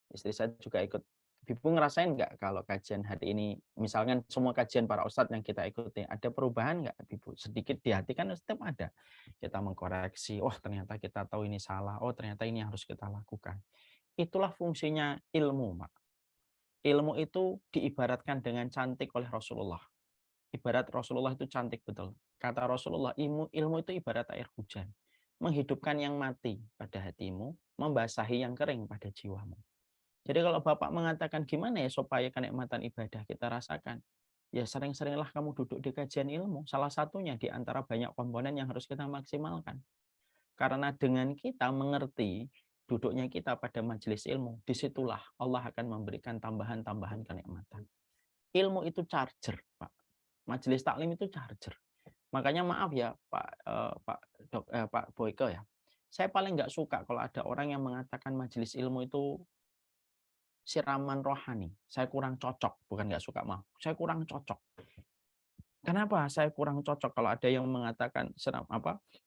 Istri saya juga ikut. Ibu ngerasain nggak kalau kajian hari ini, misalkan semua kajian para ustadz yang kita ikuti, ada perubahan nggak, Ibu? Sedikit di hati kan setiap ada. Kita mengkoreksi, oh ternyata kita tahu ini salah, oh ternyata ini yang harus kita lakukan. Itulah fungsinya ilmu, Pak. Ilmu itu diibaratkan dengan cantik oleh Rasulullah. Ibarat Rasulullah itu cantik betul. Kata Rasulullah, ilmu itu ibarat air hujan. Menghidupkan yang mati pada hatimu, membasahi yang kering pada jiwamu. Jadi kalau Bapak mengatakan gimana ya supaya kenikmatan ibadah kita rasakan, ya sering-seringlah kamu duduk di kajian ilmu. Salah satunya di antara banyak komponen yang harus kita maksimalkan. Karena dengan kita mengerti duduknya kita pada majelis ilmu, disitulah Allah akan memberikan tambahan-tambahan kenikmatan. Ilmu itu charger, Pak. Majelis taklim itu charger. Makanya maaf ya Pak Boyke ya. Saya paling nggak suka kalau ada orang yang mengatakan majelis ilmu itu siraman rohani. Saya kurang cocok, bukan nggak suka, maaf. Saya kurang cocok. Kenapa saya kurang cocok kalau ada yang mengatakan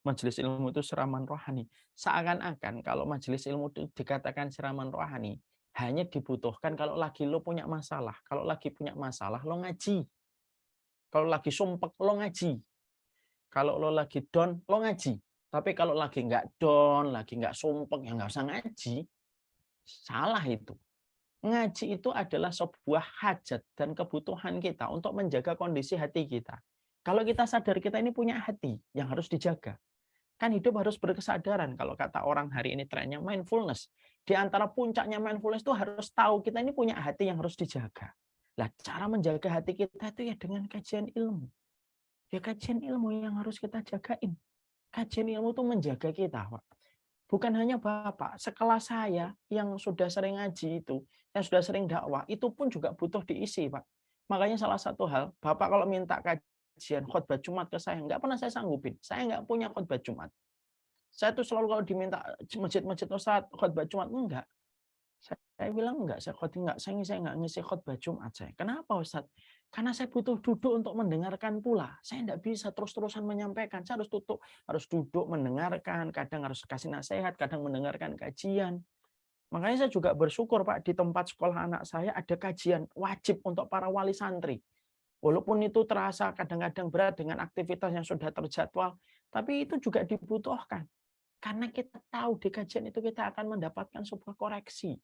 majelis ilmu itu siraman rohani? Seakan-akan kalau majelis ilmu itu dikatakan siraman rohani, hanya dibutuhkan kalau lagi lo punya masalah. Kalau lagi punya masalah, lo ngaji. Kalau lagi sumpek, lo ngaji. Kalau lo lagi down, lo ngaji. Tapi kalau lagi nggak down, lagi nggak sumpek, ya nggak usah ngaji. Salah itu. Ngaji itu adalah sebuah hajat dan kebutuhan kita untuk menjaga kondisi hati kita. Kalau kita sadar kita ini punya hati yang harus dijaga. Kan hidup harus berkesadaran. Kalau kata orang hari ini trennya mindfulness. Di antara puncaknya mindfulness itu harus tahu kita ini punya hati yang harus dijaga. Nah, cara menjaga hati kita itu ya dengan kajian ilmu. Ya kajian ilmu yang harus kita jagain. Kajian ilmu itu menjaga kita, Pak. Bukan hanya Bapak, sekelas saya yang sudah sering ngaji itu, yang sudah sering dakwah, itu pun juga butuh diisi, Pak. Makanya salah satu hal, Bapak kalau minta kajian khotbah Jumat ke saya, nggak pernah saya sanggupin. Saya nggak punya khotbah Jumat. Saya tuh selalu kalau diminta masjid-masjid Ustaz khotbah Jumat, enggak. Saya bilang enggak, saya nggak ngisi khotbah Jumat saya. Kenapa Ustaz? Karena saya butuh duduk untuk mendengarkan pula. Saya enggak bisa terus-terusan menyampaikan. Saya harus duduk mendengarkan, kadang harus kasih nasihat, kadang mendengarkan kajian. Makanya saya juga bersyukur Pak, di tempat sekolah anak saya ada kajian wajib untuk para wali santri. Walaupun itu terasa kadang-kadang berat dengan aktivitas yang sudah terjadwal, tapi itu juga dibutuhkan. Karena kita tahu di kajian itu kita akan mendapatkan sebuah koreksi.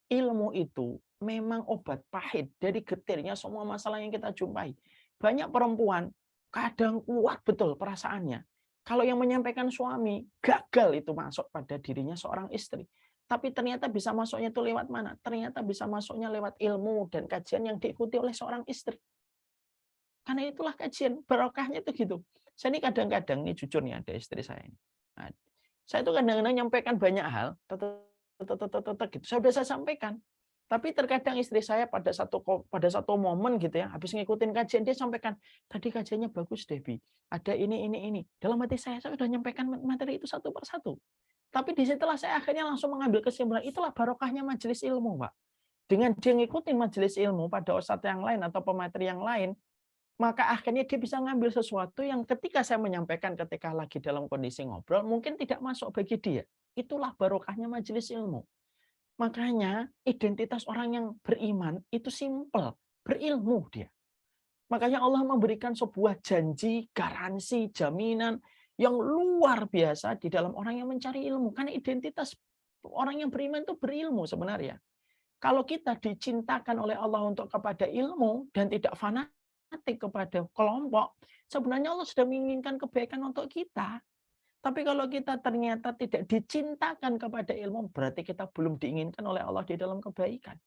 ilmu itu memang obat pahit dari getirnya semua masalah yang kita jumpai. Banyak perempuan kadang kuat betul perasaannya. Kalau yang menyampaikan suami, gagal itu masuk pada dirinya seorang istri. Tapi ternyata bisa masuknya itu lewat mana? Ternyata bisa masuknya lewat ilmu dan kajian yang diikuti oleh seorang istri. Karena itulah kajian, barokahnya itu gitu. Saya ini kadang-kadang, ini jujur nih ada istri saya ini. Nah, saya itu kadang-kadang nyampaikan banyak hal, gitu. Saya sampaikan. Tapi terkadang istri saya pada satu momen gitu ya, habis ngikutin kajian dia sampaikan, tadi kajiannya bagus Debbie, ada ini. Dalam hati saya sudah nyampaikan materi itu satu persatu. Tapi disitulah saya akhirnya langsung mengambil kesimpulan, itulah barokahnya majelis ilmu, Pak. Dengan dia ngikutin majelis ilmu pada ustadz yang lain atau pemateri yang lain, maka akhirnya dia bisa ngambil sesuatu yang ketika saya menyampaikan ketika lagi dalam kondisi ngobrol, mungkin tidak masuk bagi dia. Itulah barokahnya majelis ilmu. Makanya identitas orang yang beriman itu simpel, berilmu dia. Makanya Allah memberikan sebuah janji, garansi, jaminan yang luar biasa di dalam orang yang mencari ilmu. Karena identitas orang yang beriman itu berilmu sebenarnya. Kalau kita dicintakan oleh Allah untuk kepada ilmu dan tidak fanatik kepada kelompok, sebenarnya Allah sudah menginginkan kebaikan untuk kita. Tapi kalau kita ternyata tidak dicintakan kepada ilmu, berarti kita belum diinginkan oleh Allah di dalam kebaikan.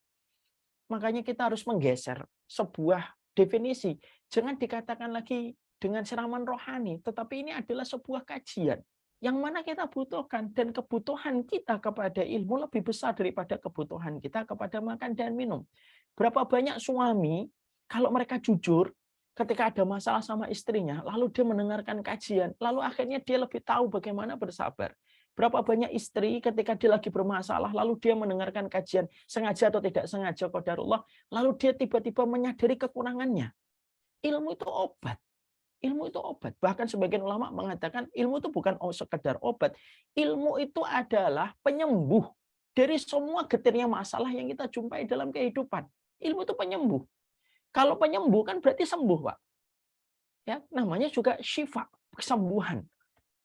Makanya kita harus menggeser sebuah definisi. Jangan dikatakan lagi dengan siraman rohani, tetapi ini adalah sebuah kajian yang mana kita butuhkan. Dan kebutuhan kita kepada ilmu lebih besar daripada kebutuhan kita kepada makan dan minum. Berapa banyak suami, kalau mereka jujur, ketika ada masalah sama istrinya, lalu dia mendengarkan kajian, lalu akhirnya dia lebih tahu bagaimana bersabar. Berapa banyak istri ketika dia lagi bermasalah, lalu dia mendengarkan kajian, sengaja atau tidak sengaja, qadarullah, lalu dia tiba-tiba menyadari kekurangannya. Ilmu itu obat. Ilmu itu obat. Bahkan sebagian ulama mengatakan ilmu itu bukan sekedar obat. Ilmu itu adalah penyembuh dari semua getirnya masalah yang kita jumpai dalam kehidupan. Ilmu itu penyembuh. Kalau penyembuh kan berarti sembuh, Pak. Ya, namanya juga syifa, kesembuhan.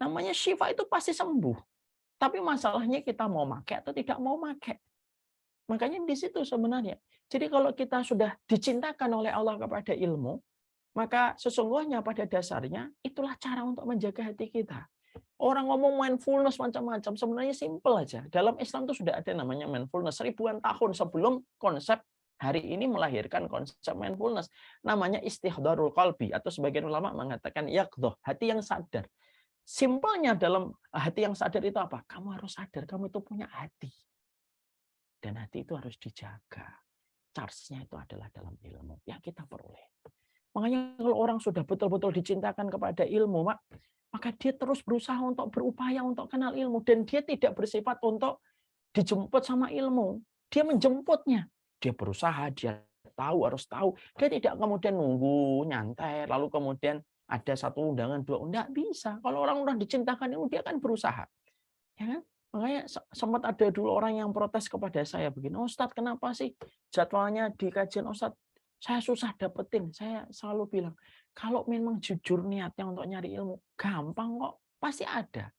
Namanya syifa itu pasti sembuh. Tapi masalahnya kita mau pakai atau tidak mau pakai. Makanya di situ sebenarnya. Jadi kalau kita sudah dicintakan oleh Allah kepada ilmu, maka sesungguhnya pada dasarnya itulah cara untuk menjaga hati kita. Orang ngomong mindfulness macam-macam, sebenarnya simple aja. Dalam Islam itu sudah ada namanya mindfulness ribuan tahun sebelum konsep hari ini melahirkan konsep mindfulness. Namanya istihdarul qalbi, atau sebagian ulama mengatakan yaqdhah, hati yang sadar. Simpelnya dalam hati yang sadar itu apa? Kamu harus sadar, kamu itu punya hati. Dan hati itu harus dijaga. Charge-nya itu adalah dalam ilmu yang kita peroleh. Makanya kalau orang sudah betul-betul dicintakan kepada ilmu, maka dia terus berusaha untuk berupaya untuk kenal ilmu. Dan dia tidak bersifat untuk dijemput sama ilmu. Dia menjemputnya. Dia berusaha, dia tahu, harus tahu. Dia tidak kemudian nunggu, nyantai, lalu kemudian ada satu undangan, dua undangan. Bisa. Kalau orang udah dicintakan ilmu, dia akan berusaha. Ya kan? Makanya sempat ada dulu orang yang protes kepada saya begini, Ustadz kenapa sih jadwalnya di kajian Ustadz saya susah dapetin. Saya selalu bilang, kalau memang jujur niatnya untuk nyari ilmu, gampang kok, pasti ada.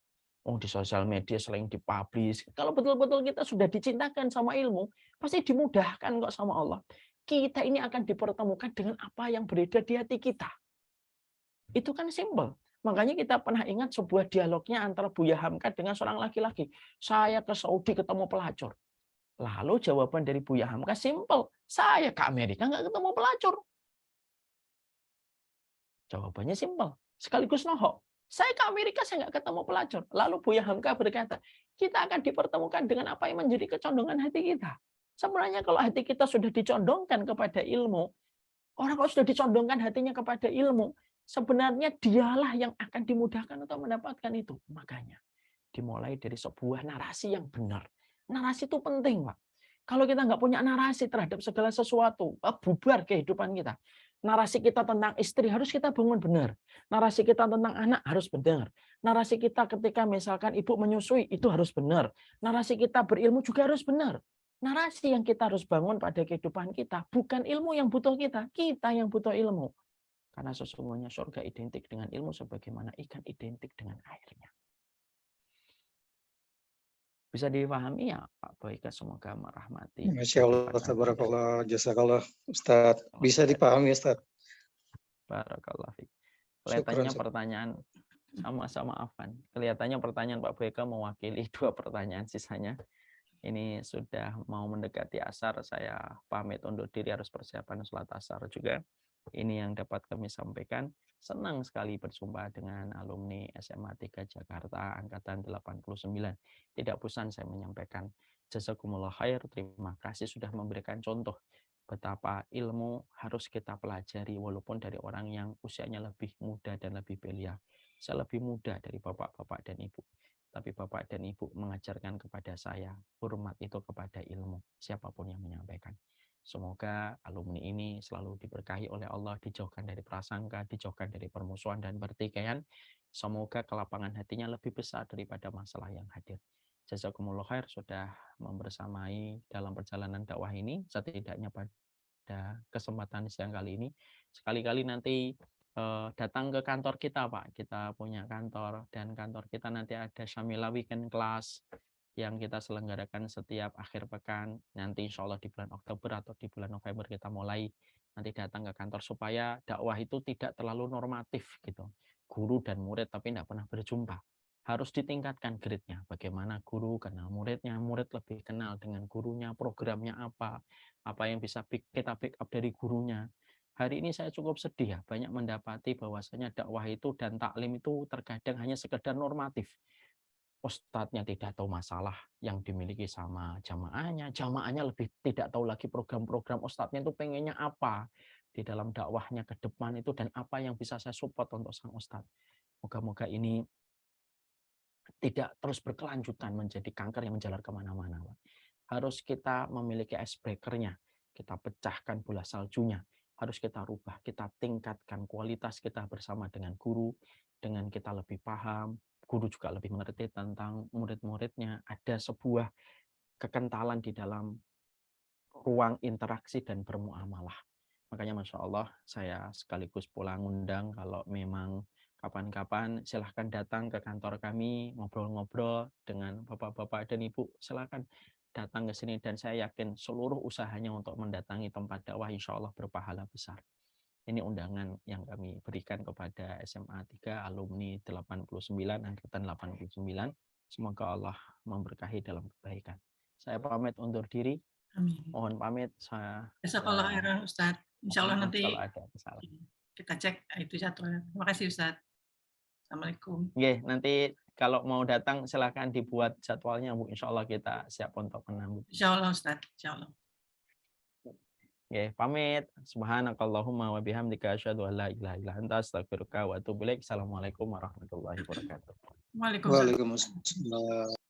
Oh, di sosial media sering dipublish. Kalau betul-betul kita sudah dicintakan sama ilmu, pasti dimudahkan kok sama Allah. Kita ini akan dipertemukan dengan apa yang beredar di hati kita. Itu kan simpel. Makanya kita pernah ingat sebuah dialognya antara Buya Hamka dengan seorang laki-laki. Saya ke Saudi ketemu pelacur. Lalu jawaban dari Buya Hamka simpel. Saya ke Amerika nggak ketemu pelacur. Jawabannya simpel. Sekaligus nohok. Saya ke Amerika, saya nggak ketemu pelacur. Lalu Buya Hamka berkata, kita akan dipertemukan dengan apa yang menjadi kecondongan hati kita. Sebenarnya kalau hati kita sudah dicondongkan kepada ilmu, orang kalau sudah dicondongkan hatinya kepada ilmu, sebenarnya dialah yang akan dimudahkan untuk mendapatkan itu. Makanya dimulai dari sebuah narasi yang benar. Narasi itu penting, Pak. Kalau kita nggak punya narasi terhadap segala sesuatu, bubar kehidupan kita. Narasi kita tentang istri harus kita bangun benar. Narasi kita tentang anak harus benar. Narasi kita ketika misalkan ibu menyusui itu harus benar. Narasi kita berilmu juga harus benar. Narasi yang kita harus bangun pada kehidupan kita bukan ilmu yang butuh kita yang butuh ilmu. Karena sesungguhnya surga identik dengan ilmu sebagaimana ikan identik dengan airnya. Bisa dipahami ya Pak Boyka, semoga merahmati. Masya Allah, kehidupan Anda. tabarakallah, jazakallah, Ustadz. Bisa Khair. dipahami, Ustadz. Barakallah fiik. Syukran, Kelihatannya Ustadz. pertanyaan sama-sama Afan. Kelihatannya pertanyaan Pak Boyka mewakili 2 pertanyaan sisanya. Ini sudah mau mendekati asar, saya pamit undur diri, harus persiapan sholat asar juga. Ini yang dapat kami sampaikan. Senang sekali berjumpa dengan alumni SMA 3 Jakarta angkatan 89. Tidak bosan saya menyampaikan. Jazakumullah khair, terima kasih sudah memberikan contoh betapa ilmu harus kita pelajari walaupun dari orang yang usianya lebih muda dan lebih belia. Saya lebih muda dari bapak-bapak dan ibu. Tapi bapak dan ibu mengajarkan kepada saya hormat itu kepada ilmu, siapapun yang menyampaikan. Semoga alumni ini selalu diberkahi oleh Allah, dijauhkan dari prasangka, dijauhkan dari permusuhan dan pertikaian. Semoga kelapangan hatinya lebih besar daripada masalah yang hadir. Jazakumullah khair sudah membersamai dalam perjalanan dakwah ini, setidaknya pada kesempatan siang kali ini. Sekali-kali nanti datang ke kantor kita Pak, kita punya kantor dan kantor kita nanti ada Syamila Weekend Class yang kita selenggarakan setiap akhir pekan. Nanti insya Allah di bulan Oktober atau di bulan November kita mulai nanti datang ke kantor supaya dakwah itu tidak terlalu normatif gitu. Guru dan murid tapi tidak pernah berjumpa. Harus ditingkatkan grade-nya. Bagaimana guru kenal muridnya, murid lebih kenal dengan gurunya, programnya apa yang bisa kita pick up dari gurunya. Hari ini saya cukup sedih ya, banyak mendapati bahwasanya dakwah itu dan taklim itu terkadang hanya sekedar normatif. Ustadznya tidak tahu masalah yang dimiliki sama jamaahnya lebih tidak tahu lagi program-program ustadznya itu pengennya apa di dalam dakwahnya ke depan itu dan apa yang bisa saya support untuk sang ustadz. Moga-moga ini tidak terus berkelanjutan menjadi kanker yang menjalar kemana-mana. Harus kita memiliki icebreaker-nya, kita pecahkan bola saljunya, harus kita rubah, kita tingkatkan kualitas kita bersama dengan guru, dengan kita lebih paham, guru juga lebih mengerti tentang murid-muridnya, ada sebuah kekentalan di dalam ruang interaksi dan bermuamalah. Makanya Masya Allah, saya sekaligus pula ngundang kalau memang kapan-kapan silahkan datang ke kantor kami, ngobrol-ngobrol dengan bapak-bapak dan ibu, silahkan datang ke sini dan saya yakin seluruh usahanya untuk mendatangi tempat dakwah insya Allah berpahala besar. Ini undangan yang kami berikan kepada SMA 3 alumni 89 angkatan 89. Semoga Allah memberkahi dalam kebaikan. Saya pamit undur diri. Amin. Mohon pamit. Saya Jazakallah khairan Ustadz. Insya Allah nanti kalau ada kesalahan. kita cek itu jadwalnya. Terima kasih Ustadz. Assalamualaikum. Oke, nanti kalau mau datang silakan dibuat jadwalnya Bu. Insya Allah kita siap untuk menambah. Insya Allah Ustadz. Insya Allah. Oke, pamit. Subhanakallahumma wa bihamdika asyhadu an la ilaha illa anta astaghfiruka wa atubu ilaik. Assalamualaikum warahmatullahi wabarakatuh. Waalaikumsalam. Waalaikumsalam.